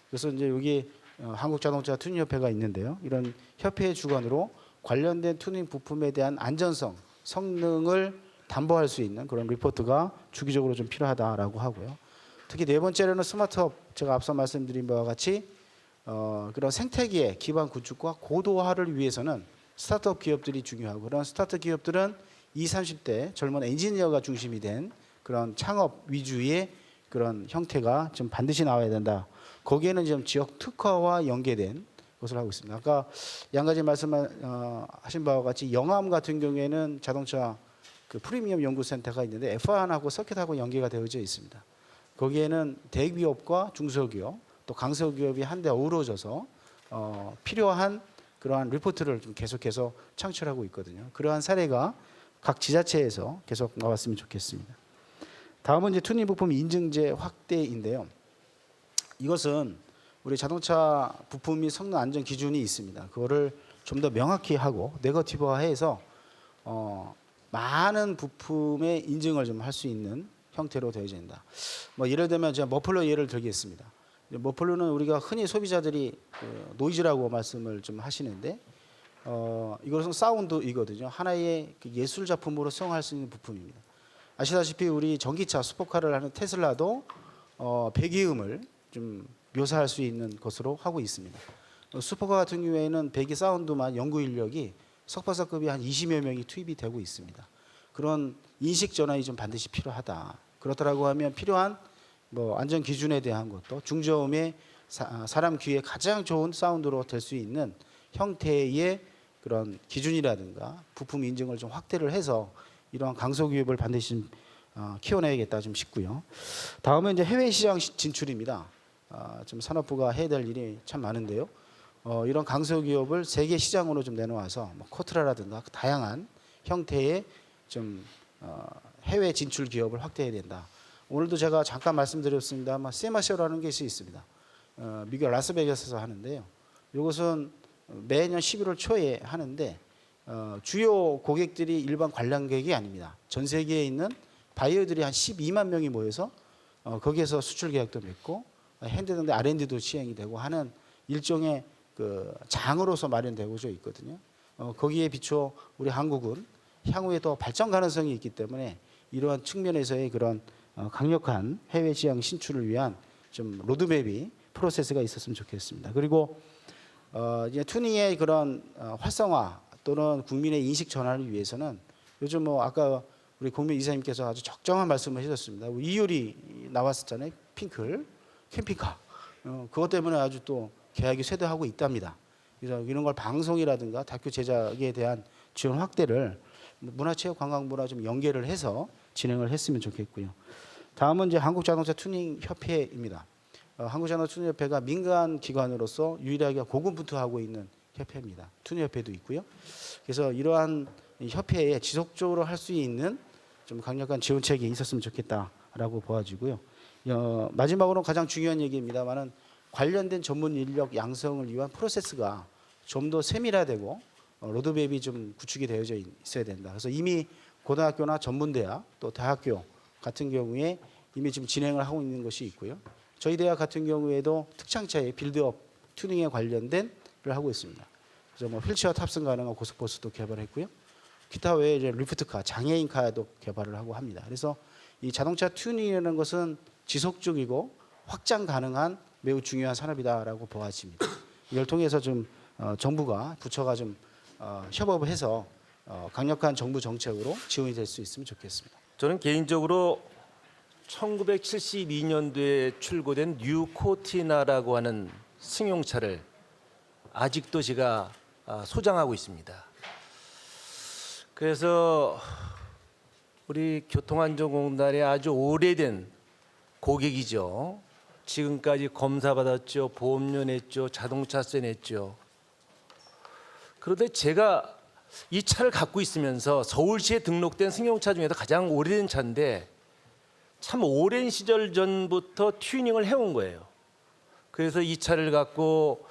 그래서 이제 여기 한국자동차 튜닝협회가 있는데요. 이런 협회의 주관으로 관련된 튜닝 부품에 대한 안전성, 성능을 담보할 수 있는 그런 리포트가 주기적으로 좀 필요하다라고 하고요. 특히 네 번째로는 스마트업, 제가 앞서 말씀드린 바와 같이 그런 생태계의 기반 구축과 고도화를 위해서는 스타트업 기업들이 중요하고, 그런 스타트업 기업들은 20, 30대 젊은 엔지니어가 중심이 된 그런 창업 위주의 그런 형태가 좀 반드시 나와야 된다. 거기에는 좀 지역 특화와 연계된 것을 하고 있습니다. 아까 양 가지 말씀하신 바와 같이 영암 같은 경우에는 자동차 그 프리미엄 연구센터가 있는데 F1하고 서킷하고 연계가 되어져 있습니다. 거기에는 대기업과 중소기업 또 강소기업이 한데 어우러져서 필요한 그러한 리포트를 좀 계속해서 창출하고 있거든요. 그러한 사례가 각 지자체에서 계속 나왔으면 좋겠습니다. 다음은 이제 튜닝 부품 인증제 확대인데요. 이것은 우리 자동차 부품 및 성능 안전 기준이 있습니다. 그거를 좀 더 명확히 하고 네거티브화해서 많은 부품의 인증을 좀 할 수 있는 형태로 되어야 된다. 뭐 예를 들면 제가 머플러 예를 들겠습니다. 머플러는 우리가 흔히 소비자들이 노이즈라고 말씀을 좀 하시는데 이것은 사운드이거든요. 하나의 그 예술 작품으로 사용할 수 있는 부품입니다. 아시다시피 우리 전기차 슈퍼카를 하는 테슬라도 배기음을 좀 묘사할 수 있는 것으로 하고 있습니다. 슈퍼카 같은 경우에는 배기 사운드만 연구 인력이 석박사급이 한 20여 명이 투입이 되고 있습니다. 그런 인식 전환이 좀 반드시 필요하다. 그렇다라고 하면 필요한 뭐 안전 기준에 대한 것도 중저음의 사람 귀에 가장 좋은 사운드로 될 수 있는 형태의 그런 기준이라든가 부품 인증을 좀 확대를 해서 이러한 강소기업을 반드시 좀 키워내야겠다 좀 싶고요. 다음은 이제 해외 시장 진출입니다. 좀 산업부가 해야 될 일이 참 많은데요. 이런 강소기업을 세계 시장으로 좀 내놓아서 뭐 코트라라든가 다양한 형태의 좀 해외 진출 기업을 확대해야 된다. 오늘도 제가 잠깐 말씀드렸습니다만 세마쇼라는 것이 있습니다. 미국 라스베가스에서 하는데요. 이것은 매년 11월 초에 하는데 주요 고객들이 일반 관람객이 아닙니다. 전 세계에 있는 바이어들이 한 12만 명이 모여서 거기에서 수출 계약도 맺고 핸드 등의 R&D도 시행이 되고 하는 일종의 그 장으로서 마련되고져 있거든요. 거기에 비춰 우리 한국은 향후에 더 발전 가능성이 있기 때문에 이러한 측면에서의 그런 강력한 해외 시장 진출을 위한 좀 로드맵이 프로세스가 있었으면 좋겠습니다. 그리고 이제 튜닝의 그런 활성화 또는 국민의 인식 전환을 위해서는 요즘 뭐 아까 우리 국민 이사님께서 아주 적정한 말씀을 해주셨습니다. 이율이 나왔었잖아요. 핑클 캠핑카 그것 때문에 아주 또 계약이 쇄도하고 있답니다. 그래서 이런 걸 방송이라든가 다큐 제작에 대한 지원 확대를 문화체육관광부나 좀 연계를 해서 진행을 했으면 좋겠고요. 다음은 이제 한국자동차 튜닝협회입니다. 한국자동차 튜닝협회가 민간 기관으로서 유일하게 고군분투하고 있는 협회입니다. 튜닝협회도 있고요. 그래서 이러한 협회에 지속적으로 할 수 있는 좀 강력한 지원책이 있었으면 좋겠다라고 보아지고요. 마지막으로 가장 중요한 얘기입니다만은 관련된 전문 인력 양성을 위한 프로세스가 좀 더 세밀화되고 로드맵이 좀 구축이 되어져 있어야 된다. 그래서 이미 고등학교나 전문대학 또 대학교 같은 경우에 이미 지금 진행을 하고 있는 것이 있고요. 저희 대학 같은 경우에도 특장차의 빌드업 튜닝에 관련된 를 하고 있습니다. 그래서 뭐 휠체어 탑승 가능한 고속버스도 개발했고요. 기타 외에 이제 리프트카, 장애인 카도 개발을 하고 합니다. 그래서 이 자동차 튜닝이라는 것은 지속적이고 확장 가능한 매우 중요한 산업이다라고 보아집니다. 이걸 통해서 좀 정부가 부처가 좀 협업을 해서 강력한 정부 정책으로 지원이 될 수 있으면 좋겠습니다. 저는 개인적으로 1972년도에 출고된 뉴코티나라고 하는 승용차를 아직도 제가 소장하고 있습니다. 그래서 우리 교통안전공단의 아주 오래된 고객이죠. 지금까지 검사받았죠. 보험료 냈죠. 자동차세 냈죠. 그런데 제가 이 차를 갖고 있으면서 서울시에 등록된 승용차 중에서 가장 오래된 차인데 참 오랜 시절 전부터 튜닝을 해온 거예요. 그래서 이 차를 갖고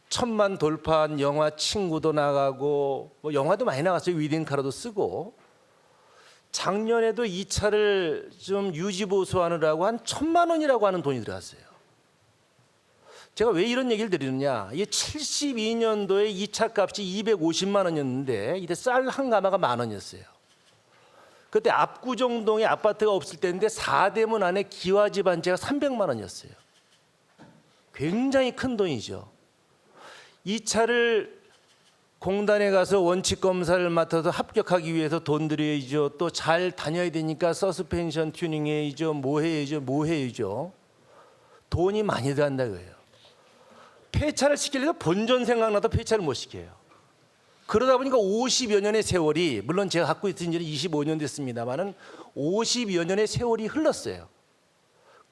1000만 돌파한 영화 친구도 나가고 뭐 영화도 많이 나갔어요. 위딩카로도 쓰고 작년에도 이 차를 좀 유지 보수하느라고 한 1,000만 원이라고 하는 돈이 들어갔어요. 제가 왜 이런 얘기를 드리느냐? 이게 72년도에 이 차 값이 250만 원이었는데 이때 쌀 한 가마가 10,000원이었어요. 그때 압구정동에 아파트가 없을 때인데 4대문 안에 기와집 한 채가 300만 원이었어요. 굉장히 큰 돈이죠. 이 차를 공단에 가서 원칙 검사를 맡아서 합격하기 위해서 돈 들여야죠. 또 잘 다녀야 되니까 서스펜션 튜닝 해야죠. 뭐 해야죠. 돈이 많이 들어간다 그래요. 폐차를 시키려면 본전 생각나도 폐차를 못 시켜요. 그러다 보니까 50여 년의 세월이, 물론 제가 갖고 있은 지는 25년 됐습니다만은 50여 년의 세월이 흘렀어요.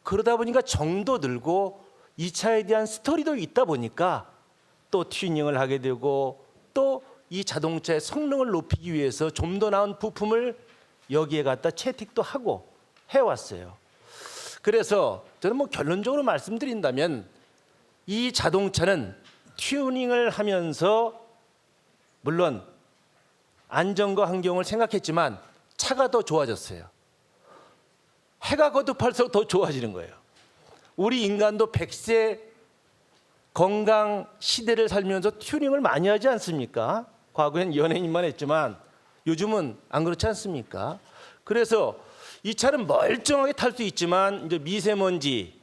그러다 보니까 정도 들고 이 차에 대한 스토리도 있다 보니까 또 튜닝을 하게 되고 또 이 자동차의 성능을 높이기 위해서 좀 더 나은 부품을 여기에 갖다 채택도 하고 해왔어요. 그래서 저는 뭐 결론적으로 말씀드린다면 이 자동차는 튜닝을 하면서 물론 안전과 환경을 생각했지만 차가 더 좋아졌어요. 해가 거듭할수록 더 좋아지는 거예요. 우리 인간도 100세 건강 시대를 살면서 튜닝을 많이 하지 않습니까? 과거엔 연예인만 했지만 요즘은 안 그렇지 않습니까? 그래서 이 차는 멀쩡하게 탈 수 있지만 이제 미세먼지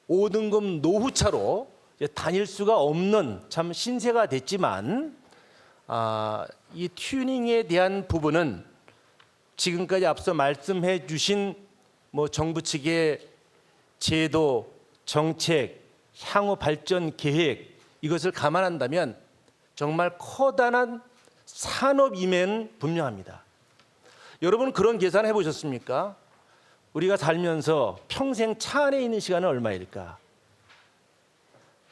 5등급 노후차로 이제 다닐 수가 없는 참 신세가 됐지만 이 튜닝에 대한 부분은 지금까지 앞서 말씀해 주신 뭐 정부 측의 제도, 정책, 향후 발전 계획 이것을 감안한다면 정말 커다란 산업임에는 분명합니다. 여러분 그런 계산 해보셨습니까? 우리가 살면서 평생 차 안에 있는 시간은 얼마일까?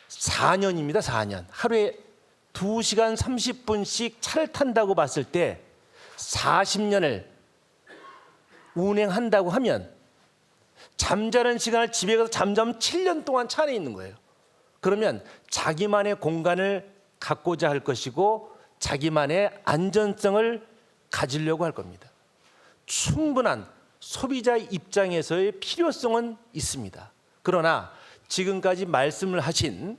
4년입니다. 4년. 하루에 2시간 30분씩 차를 탄다고 봤을 때 40년을 운행한다고 하면 잠자는 시간을 집에 가서 잠자면 7년 동안 차 안에 있는 거예요. 그러면 자기만의 공간을 갖고자 할 것이고 자기만의 안전성을 가지려고 할 겁니다. 충분한 소비자 입장에서의 필요성은 있습니다. 그러나 지금까지 말씀을 하신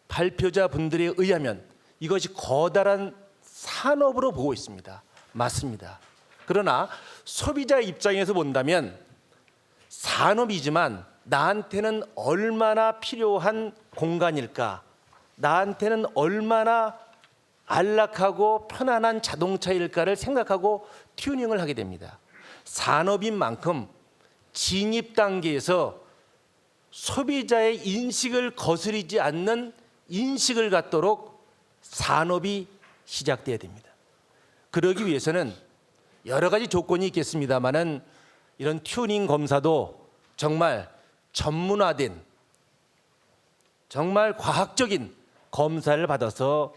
발표자 분들에 의하면 이것이 커다란 산업으로 보고 있습니다. 맞습니다. 그러나 소비자 입장에서 본다면 산업이지만 나한테는 얼마나 필요한 공간일까? 나한테는 얼마나 안락하고 편안한 자동차일까를 생각하고 튜닝을 하게 됩니다. 산업인 만큼 진입 단계에서 소비자의 인식을 거스르지 않는 인식을 갖도록 산업이 시작돼야 됩니다. 그러기 위해서는 여러 가지 조건이 있겠습니다만은 이런 튜닝 검사도 정말 전문화된 정말 과학적인 검사를 받아서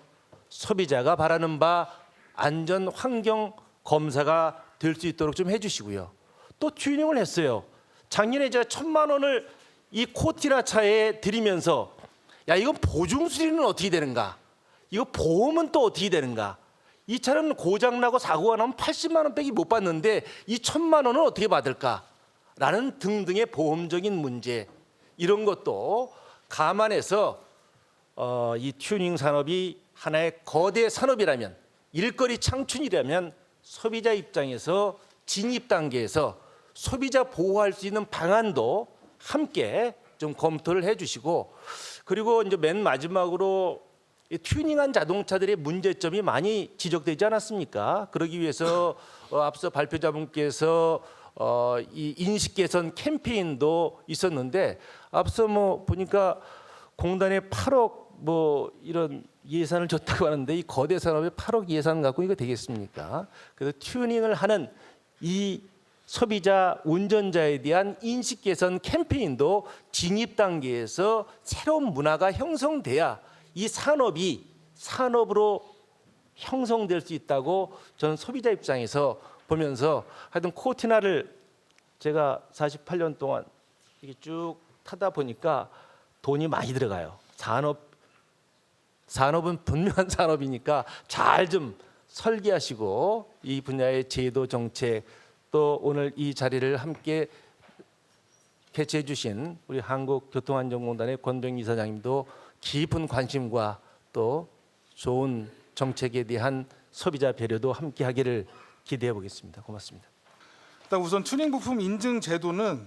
소비자가 바라는 바 안전 환경 검사가 될 수 있도록 좀 해주시고요. 또 튜닝을 했어요. 작년에 제가 1,000만 원을 이 코티나 차에 드리면서 야 이건 보증 수리는 어떻게 되는가? 이거 보험은 또 어떻게 되는가? 이 차는 고장나고 사고가 나면 80만 원 빼기 못 받는데 이 1,000만 원은 어떻게 받을까? 라는 등등의 보험적인 문제 이런 것도 감안해서 이 튜닝 산업이 하나의 거대 산업이라면 일거리 창출이라면 소비자 입장에서 진입 단계에서 소비자 보호할 수 있는 방안도 함께 좀 검토를 해주시고 그리고 이제 맨 마지막으로 이 튜닝한 자동차들의 문제점이 많이 지적되지 않았습니까? 그러기 위해서 앞서 발표자분께서 이 인식 개선 캠페인도 있었는데 앞서 뭐 보니까 공단에 8억 뭐 이런 예산을 줬다고 하는데 이 거대 산업에 8억 예산 갖고 이거 되겠습니까? 그래서 튜닝을 하는 이 소비자 운전자에 대한 인식 개선 캠페인도 진입 단계에서 새로운 문화가 형성돼야 이 산업이 산업으로 형성될 수 있다고 저는 소비자 입장에서 보면서 하여튼 코티나를 제가 48년 동안 이렇게 쭉 타다 보니까 돈이 많이 들어가요. 산업은 분명한 산업이니까 잘 좀 설계하시고 이 분야의 제도 정책 또 오늘 이 자리를 함께 개최해 주신 우리 한국교통안전공단의 권병 이사장님도 깊은 관심과 또 좋은 정책에 대한 소비자 배려도 함께 하기를 기대해 보겠습니다. 고맙습니다. 일단 우선 튜닝 부품 인증 제도는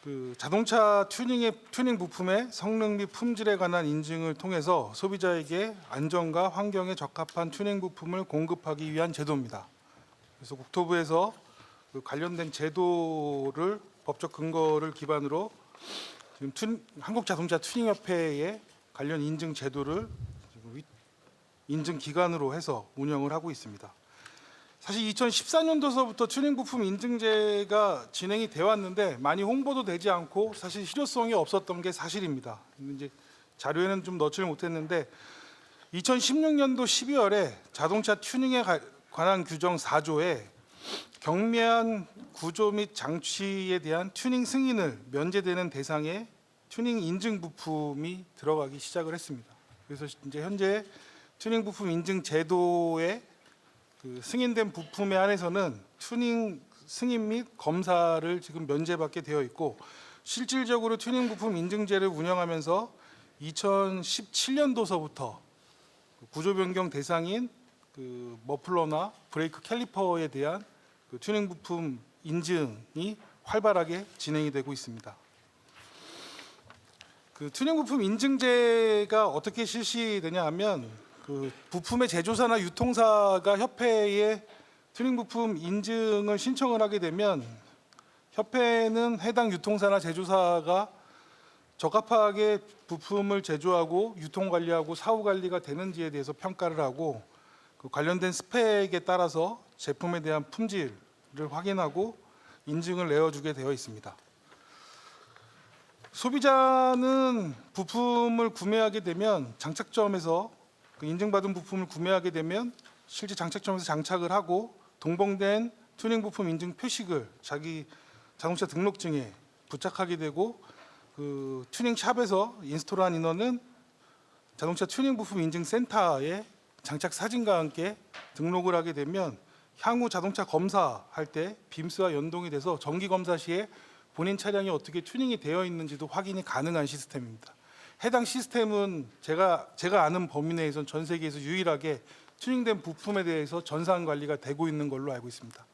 그 자동차 튜닝 부품의 성능 및 품질에 관한 인증을 통해서 소비자에게 안전과 환경에 적합한 튜닝 부품을 공급하기 위한 제도입니다. 그래서 국토부에서 그 관련된 제도를 법적 근거를 기반으로 지금 한국자동차 튜닝협회의 관련 인증 제도를 지금 인증 기관으로 해서 운영을 하고 있습니다. 사실 2014년도서부터 튜닝 부품 인증제가 진행이 되어 왔는데 많이 홍보도 되지 않고 사실 실효성이 없었던 게 사실입니다. 이제 자료에는 좀 넣지를 못했는데 2016년도 12월에 자동차 튜닝에 관한 규정 4조에 경미한 구조 및 장치에 대한 튜닝 승인을 면제되는 대상에 튜닝 인증 부품이 들어가기 시작을 했습니다. 그래서 이제 현재 튜닝 부품 인증 제도에 그 승인된 부품에 한해서는 튜닝 승인 및 검사를 지금 면제받게 되어 있고 실질적으로 튜닝 부품 인증제를 운영하면서 2017년도서부터 구조 변경 대상인 그 머플러나 브레이크 캘리퍼에 대한 그 튜닝 부품 인증이 활발하게 진행이 되고 있습니다. 그 튜닝 부품 인증제가 어떻게 실시되냐 하면 그 부품의 제조사나 유통사가 협회에 튜닝 부품 인증을 신청을 하게 되면 협회는 해당 유통사나 제조사가 적합하게 부품을 제조하고 유통 관리하고 사후 관리가 되는지에 대해서 평가를 하고 그 관련된 스펙에 따라서 제품에 대한 품질을 확인하고 인증을 내어주게 되어 있습니다. 소비자는 부품을 구매하게 되면 장착점에서 그 인증받은 부품을 구매하게 되면 실제 장착점에서 장착을 하고 동봉된 튜닝 부품 인증 표식을 자기 자동차 등록증에 부착하게 되고 그 튜닝 샵에서 인스톨한 인원은 자동차 튜닝 부품 인증 센터에 장착 사진과 함께 등록을 하게 되면 향후 자동차 검사할 때 빔스와 연동이 돼서 정기 검사 시에 본인 차량이 어떻게 튜닝이 되어 있는지도 확인이 가능한 시스템입니다. 해당 시스템은 제가 아는 범위 내에서는 전 세계에서 유일하게 튜닝된 부품에 대해서 전산 관리가 되고 있는 걸로 알고 있습니다.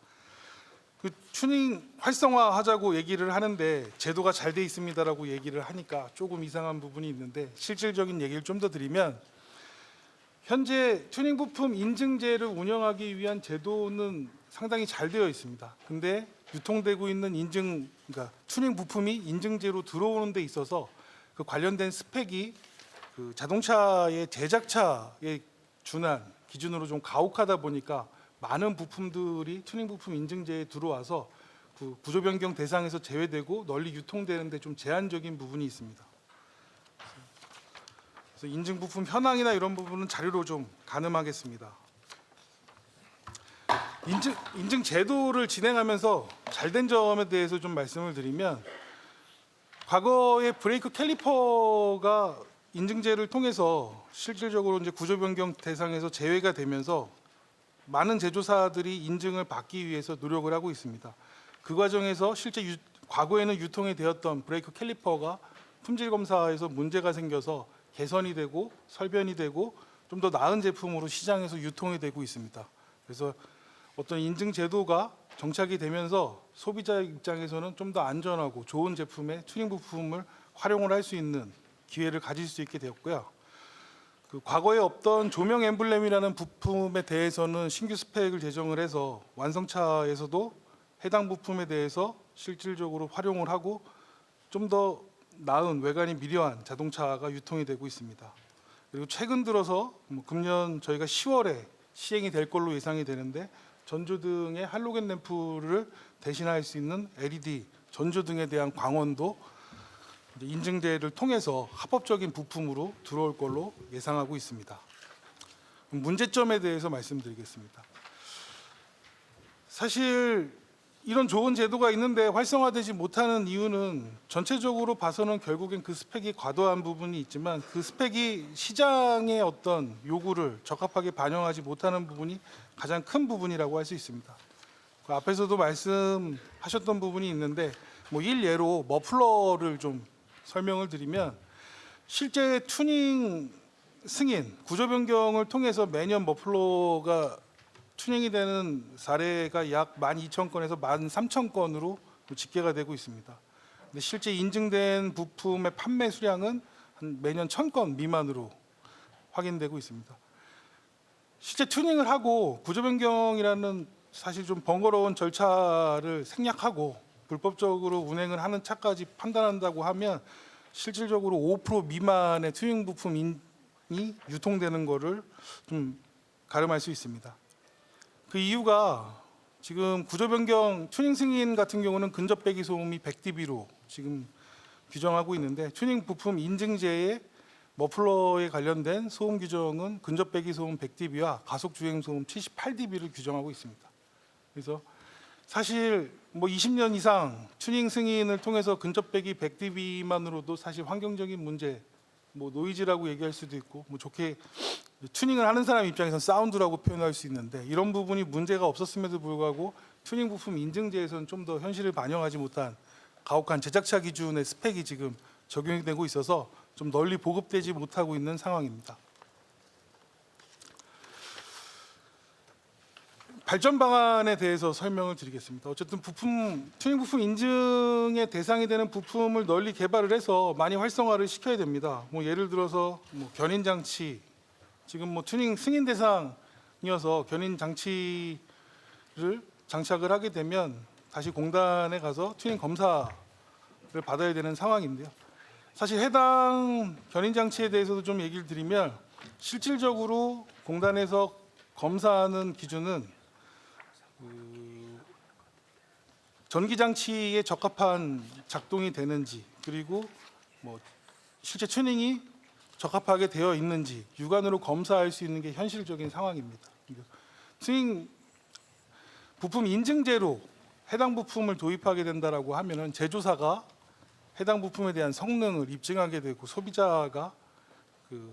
그 튜닝 활성화하자고 얘기를 하는데 제도가 잘 돼 있습니다라고 얘기를 하니까 조금 이상한 부분이 있는데 실질적인 얘기를 좀 더 드리면 현재 튜닝 부품 인증제를 운영하기 위한 제도는 상당히 잘 되어 있습니다. 근데 유통되고 있는 그러니까 튜닝 부품이 인증제로 들어오는 데 있어서 그 관련된 스펙이 그 자동차의 제작차에 준한 기준으로 좀 가혹하다 보니까 많은 부품들이 튜닝 부품 인증제에 들어와서 그 구조 변경 대상에서 제외되고 널리 유통되는데 좀 제한적인 부분이 있습니다. 그래서 인증 부품 현황이나 이런 부분은 자료로 좀 가늠하겠습니다. 인증 제도를 진행하면서 잘된 점에 대해서 좀 말씀을 드리면 과거에 브레이크 캘리퍼가 인증제를 통해서 실질적으로 이제 구조 변경 대상에서 제외가 되면서 많은 제조사들이 인증을 받기 위해서 노력을 하고 있습니다. 그 과정에서 실제 과거에는 유통이 되었던 브레이크 캘리퍼가 품질 검사에서 문제가 생겨서 개선이 되고 설변이 되고 좀 더 나은 제품으로 시장에서 유통이 되고 있습니다. 그래서 어떤 인증 제도가 정착이 되면서 소비자 입장에서는 좀 더 안전하고 좋은 제품의 튜닝 부품을 활용을 할 수 있는 기회를 가질 수 있게 되었고요. 그 과거에 없던 조명 엠블렘이라는 부품에 대해서는 신규 스펙을 제정을 해서 완성차에서도 해당 부품에 대해서 실질적으로 활용을 하고 좀 더 나은 외관이 미려한 자동차가 유통이 되고 있습니다. 그리고 최근 들어서 금년 저희가 10월에 시행이 될 걸로 예상이 되는데 전조등의 할로겐 램프를 대신할 수 있는 LED 전조등에 대한 광원도 인증제를 통해서 합법적인 부품으로 들어올 걸로 예상하고 있습니다. 문제점에 대해서 말씀드리겠습니다. 사실 이런 좋은 제도가 있는데 활성화되지 못하는 이유는 전체적으로 봐서는 결국엔 그 스펙이 과도한 부분이 있지만 그 스펙이 시장의 어떤 요구를 적합하게 반영하지 못하는 부분이 가장 큰 부분이라고 할 수 있습니다. 그 앞에서도 말씀하셨던 부분이 있는데 뭐 일예로 머플러를 좀 설명을 드리면 실제 튜닝 승인 구조 변경을 통해서 매년 머플러가 튜닝이 되는 사례가 약 12,000건에서 13,000건으로 집계가 되고 있습니다. 근데 실제 인증된 부품의 판매 수량은 한 매년 1,000건 미만으로 확인되고 있습니다. 실제 튜닝을 하고 구조 변경이라는 사실 좀 번거로운 절차를 생략하고 불법적으로 운행을 하는 차까지 판단한다고 하면 실질적으로 5% 미만의 튜닝 부품이 유통되는 것을 좀 가름할 수 있습니다. 그 이유가 지금 구조 변경 튜닝 승인 같은 경우는 근접 배기 소음이 100dB로 지금 규정하고 있는데 튜닝 부품 인증제에 머플러에 관련된 소음 규정은 근접 배기 소음 100dB와 가속 주행 소음 78dB를 규정하고 있습니다. 그래서 사실 뭐 20년 이상 튜닝 승인을 통해서 근접 배기 100dB만으로도 사실 환경적인 문제, 뭐 노이즈라고 얘기할 수도 있고 뭐 좋게 튜닝을 하는 사람 입장에서는 사운드라고 표현할 수 있는데 이런 부분이 문제가 없었음에도 불구하고 튜닝 부품 인증제에서는 좀 더 현실을 반영하지 못한 가혹한 제작차 기준의 스펙이 지금 적용이 되고 있어서 좀 널리 보급되지 못하고 있는 상황입니다. 발전 방안에 대해서 설명을 드리겠습니다. 어쨌든 튜닝 부품 인증의 대상이 되는 부품을 널리 개발을 해서 많이 활성화를 시켜야 됩니다. 뭐 예를 들어서 뭐 견인 장치, 지금 뭐 튜닝 승인 대상이어서 견인 장치를 장착을 하게 되면 다시 공단에 가서 튜닝 검사를 받아야 되는 상황인데요. 사실 해당 견인 장치에 대해서도 좀 얘기를 드리면 실질적으로 공단에서 검사하는 기준은 전기 장치에 적합한 작동이 되는지 그리고 뭐 실제 튜닝이 적합하게 되어 있는지 육안으로 검사할 수 있는 게 현실적인 상황입니다. 튜닝 부품 인증제로 해당 부품을 도입하게 된다라고 하면은 제조사가 해당 부품에 대한 성능을 입증하게 되고 소비자가 그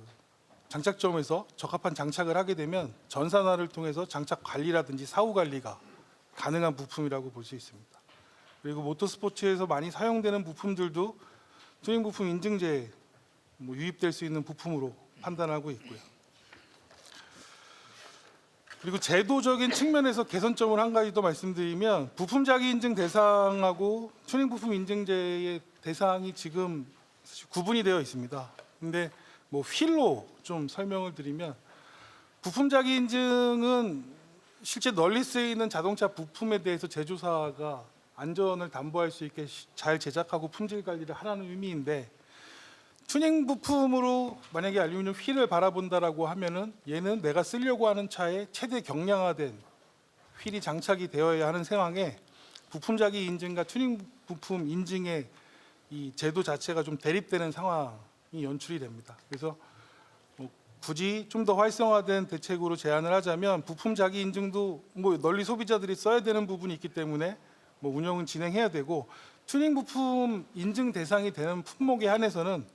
장착점에서 적합한 장착을 하게 되면 전산화를 통해서 장착 관리라든지 사후 관리가 가능한 부품이라고 볼 수 있습니다. 그리고 모터스포츠에서 많이 사용되는 부품들도 튜닝 부품 인증제에 뭐 유입될 수 있는 부품으로 판단하고 있고요. 그리고 제도적인 측면에서 개선점을 한 가지 더 말씀드리면 부품 자기 인증 대상하고 튜닝 부품 인증제의 대상이 지금 구분이 되어 있습니다. 근데 뭐 휠로 좀 설명을 드리면 부품 자기 인증은 실제 널리 쓰이는 자동차 부품에 대해서 제조사가 안전을 담보할 수 있게 잘 제작하고 품질 관리를 하라는 의미인데 튜닝 부품으로 만약에 알루미늄 휠을 바라본다라고 하면은 얘는 내가 쓰려고 하는 차에 최대 경량화된 휠이 장착이 되어야 하는 상황에 부품 자기 인증과 튜닝 부품 인증의 이 제도 자체가 좀 대립되는 상황이 연출이 됩니다. 그래서 뭐 굳이 좀 더 활성화된 대책으로 제안을 하자면 부품 자기 인증도 뭐 널리 소비자들이 써야 되는 부분이 있기 때문에 뭐 운영은 진행해야 되고 튜닝 부품 인증 대상이 되는 품목에 한해서는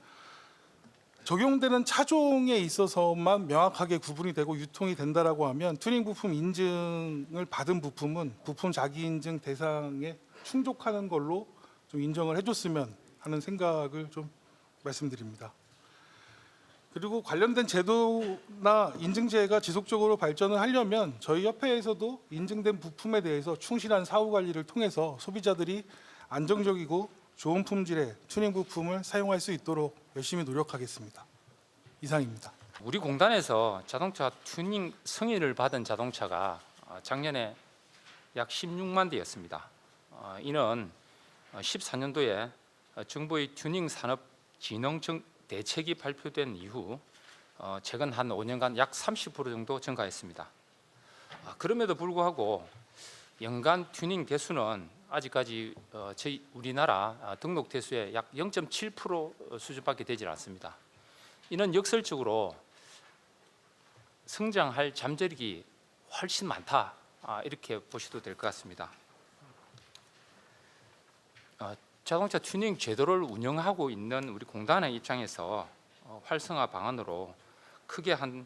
적용되는 차종에 있어서만 명확하게 구분이 되고 유통이 된다라고 하면 튜닝 부품 인증을 받은 부품은 부품 자기 인증 대상에 충족하는 걸로 좀 인정을 해줬으면 하는 생각을 좀 말씀드립니다. 그리고 관련된 제도나 인증제가 지속적으로 발전을 하려면 저희 협회에서도 인증된 부품에 대해서 충실한 사후 관리를 통해서 소비자들이 안정적이고 좋은 품질의 튜닝 부품을 사용할 수 있도록 열심히 노력하겠습니다. 이상입니다. 우리 공단에서 자동차 튜닝 승인을 받은 자동차가 작년에 약 16만 대였습니다. 이는 14년도에 정부의 튜닝 산업 진흥 대책이 발표된 이후 최근 한 5년간 약 30% 정도 증가했습니다. 그럼에도 불구하고 연간 튜닝 대수는 아직까지 저희 우리나라 등록 대수의 약 0.7% 수준밖에 되질 않습니다. 이는 역설적으로 성장할 잠재력이 훨씬 많다 이렇게 보셔도 될 것 같습니다. 자동차 튜닝 제도를 운영하고 있는 우리 공단의 입장에서 활성화 방안으로 크게 한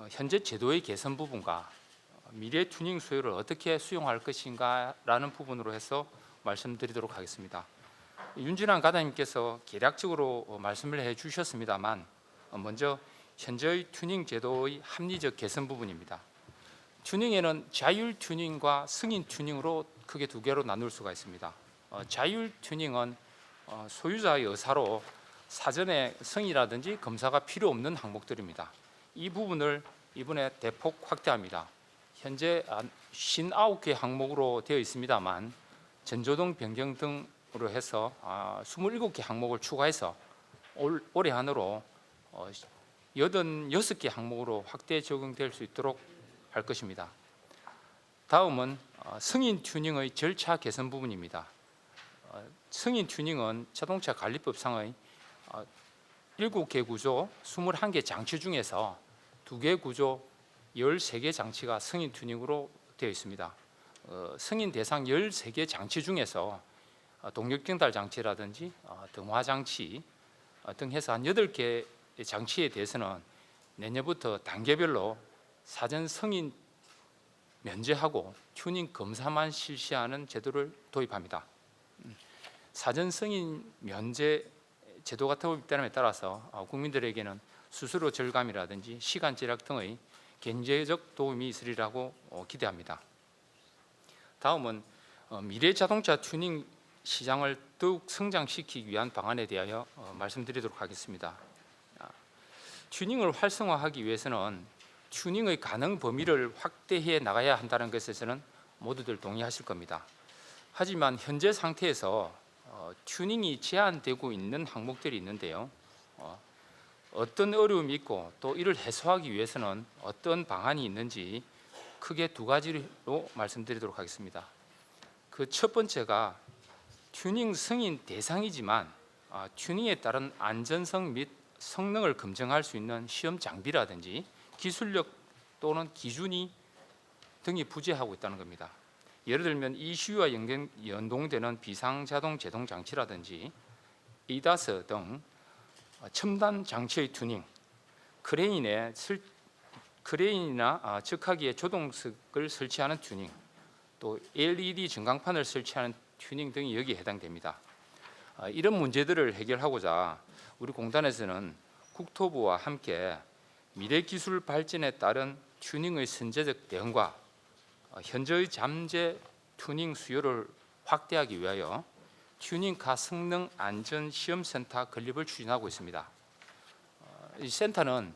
현재 제도의 개선 부분과 미래 튜닝 수요를 어떻게 수용할 것인가라는 부분으로 해서 말씀드리도록 하겠습니다. 윤진환 과장님께서 개략적으로 말씀을 해주셨습니다만 먼저 현재의 튜닝 제도의 합리적 개선 부분입니다. 튜닝에는 자율 튜닝과 승인 튜닝으로 크게 두 개로 나눌 수가 있습니다. 자율 튜닝은 소유자의 의사로 사전에 승인이라든지 검사가 필요 없는 항목들입니다. 이 부분을 이번에 대폭 확대합니다. 현재 59개 항목으로 되어 있습니다만 전조등 변경 등으로 해서 27개 항목을 추가해서 올해 안으로 86개 항목으로 확대 적용될 수 있도록 할 것입니다. 다음은 승인 튜닝의 절차 개선 부분입니다. 승인 튜닝은 자동차 관리법상의 7개 구조 21개 장치 중에서 2개 구조 13개 장치가 승인 튜닝으로 되어 있습니다. 승인 대상 13개 장치 중에서 동력정달 장치라든지 등화 장치 등 해서 한 8개 장치에 대해서는 내년부터 단계별로 사전 승인 면제하고 튜닝 검사만 실시하는 제도를 도입합니다. 사전 승인 면제 제도가 도입됨에 따라서 국민들에게는 수수료 절감이라든지 시간 절약 등의 경제적 도움이 있으리라고 기대합니다. 다음은 미래 자동차 튜닝 시장을 더욱 성장시키기 위한 방안에 대하여 말씀드리도록 하겠습니다. 튜닝을 활성화하기 위해서는 튜닝의 가능 범위를 확대해 나가야 한다는 것에서는 모두들 동의하실 겁니다. 하지만 현재 상태에서 튜닝이 제한되고 있는 항목들이 있는데요. 어떤 어려움이 있고 또 이를 해소하기 위해서는 어떤 방안이 있는지 크게 두 가지로 말씀드리도록 하겠습니다. 그 첫 번째가 튜닝 승인 대상이지만 튜닝에 따른 안전성 및 성능을 검증할 수 있는 시험 장비라든지 기술력 또는 기준이 등이 부재하고 있다는 겁니다. 예를 들면 ECU와 연동되는 비상자동 제동 장치라든지 ADAS 등 첨단 장치의 튜닝, 크레인이나 즉화기에 조동석을 설치하는 튜닝, 또 LED 전광판을 설치하는 튜닝 등이 여기에 해당됩니다. 이런 문제들을 해결하고자 우리 공단에서는 국토부와 함께 미래 기술 발전에 따른 튜닝의 선제적 대응과 현재의 잠재 튜닝 수요를 확대하기 위하여 튜닝카 성능 안전 시험센터 건립을 추진하고 있습니다. 이 센터는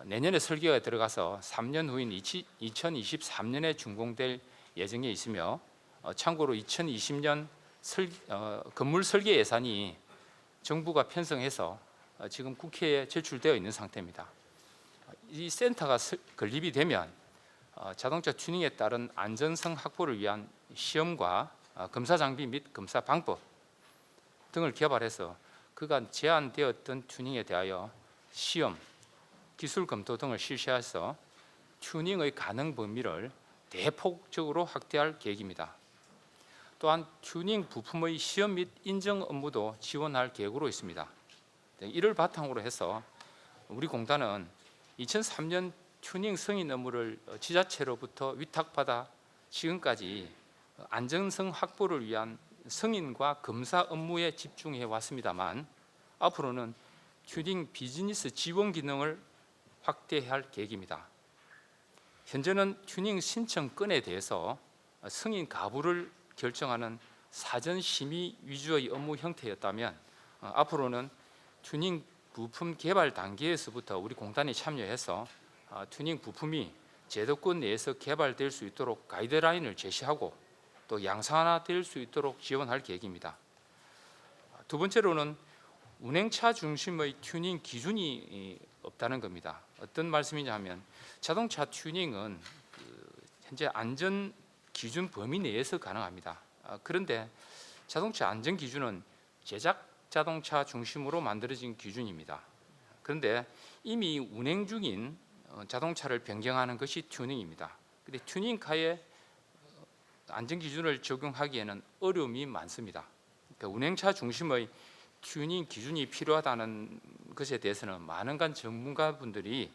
내년에 설계가 들어가서 3년 후인 2023년에 준공될 예정에 있으며 참고로 2020년 건물 설계 예산이 정부가 편성해서 지금 국회에 제출되어 있는 상태입니다. 이 센터가 건립이 되면 자동차 튜닝에 따른 안전성 확보를 위한 시험과 검사 장비 및 검사 방법 등을 개발해서 그간 제한되었던 튜닝에 대하여 시험, 기술 검토 등을 실시해서 튜닝의 가능 범위를 대폭적으로 확대할 계획입니다. 또한 튜닝 부품의 시험 및 인증 업무도 지원할 계획으로 있습니다. 이를 바탕으로 해서 우리 공단은 2003년 튜닝 승인 업무를 지자체로부터 위탁받아 지금까지 안전성 확보를 위한 승인과 검사 업무에 집중해 왔습니다만 앞으로는 튜닝 비즈니스 지원 기능을 확대할 계획입니다. 현재는 튜닝 신청 건에 대해서 승인 가부를 결정하는 사전 심의 위주의 업무 형태였다면 앞으로는 튜닝 부품 개발 단계에서부터 우리 공단이 참여해서 튜닝 부품이 제도권 내에서 개발될 수 있도록 가이드라인을 제시하고 또 양산화될 수 있도록 지원할 계획입니다. 두 번째로는 운행차 중심의 튜닝 기준이 없다는 겁니다. 어떤 말씀이냐 하면 자동차 튜닝은 현재 안전 기준 범위 내에서 가능합니다. 그런데 자동차 안전 기준은 제작 자동차 중심으로 만들어진 기준입니다. 그런데 이미 운행 중인 자동차를 변경하는 것이 튜닝입니다. 그런데 튜닝카에 안전 기준을 적용하기에는 어려움이 많습니다. 그러니까 운행차 중심의 튜닝 기준이 필요하다는 것에 대해서는 많은 전문가분들이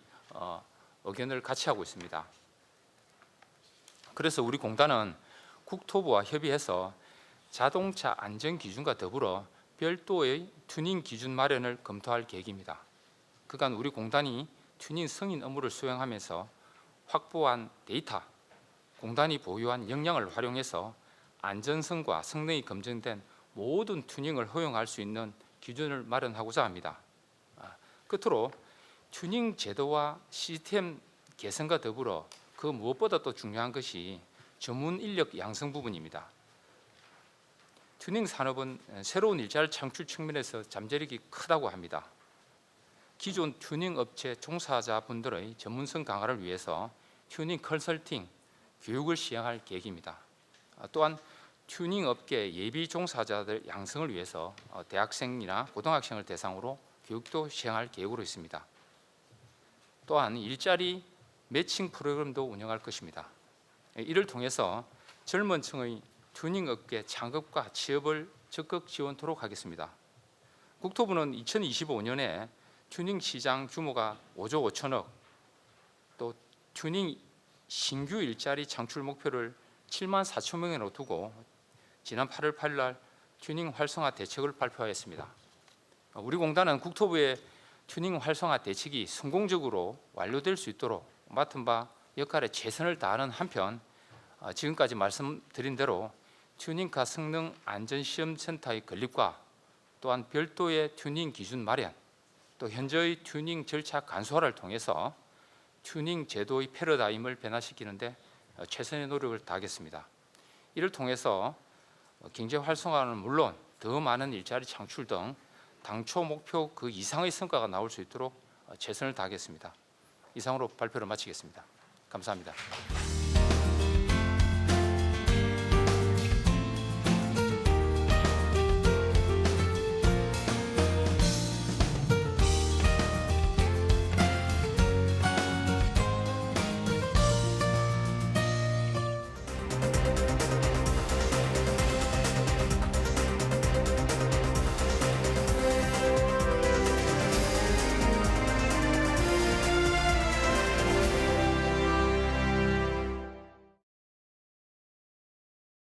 의견을 같이 하고 있습니다. 그래서 우리 공단은 국토부와 협의해서 자동차 안전 기준과 더불어 별도의 튜닝 기준 마련을 검토할 계획입니다. 그간 우리 공단이 튜닝 승인 업무를 수행하면서 확보한 데이터, 공단이 보유한 역량을 활용해서 안전성과 성능이 검증된 모든 튜닝을 허용할 수 있는 기준을 마련하고자 합니다. 끝으로 튜닝 제도와 시스템 개선과 더불어 그 무엇보다 또 중요한 것이 전문 인력 양성 부분입니다. 튜닝 산업은 새로운 일자리 창출 측면에서 잠재력이 크다고 합니다. 기존 튜닝 업체 종사자분들의 전문성 강화를 위해서 튜닝 컨설팅 교육을 시행할 계획입니다. 또한 튜닝 업계 예비 종사자들 양성을 위해서 대학생이나 고등학생을 대상으로 교육도 시행할 계획으로 있습니다. 또한 일자리 매칭 프로그램도 운영할 것입니다. 이를 통해서 젊은 층의 튜닝 업계 창업과 취업을 적극 지원토록 하겠습니다. 국토부는 2025년에 튜닝 시장 규모가 5조 5천억, 또 튜닝 신규 일자리 창출 목표를 7만 4천 명으로 두고 지난 8월 8일 날 튜닝 활성화 대책을 발표하였습니다. 우리 공단은 국토부의 튜닝 활성화 대책이 성공적으로 완료될 수 있도록 맡은 바 역할에 최선을 다하는 한편 지금까지 말씀드린 대로 튜닝카 성능 안전시험센터의 건립과 또한 별도의 튜닝 기준 마련, 또 현재의 튜닝 절차 간소화를 통해서 튜닝 제도의 패러다임을 변화시키는 데 최선의 노력을 다하겠습니다. 이를 통해서 경제 활성화는 물론 더 많은 일자리 창출 등 당초 목표 그 이상의 성과가 나올 수 있도록 최선을 다하겠습니다. 이상으로 발표를 마치겠습니다. 감사합니다.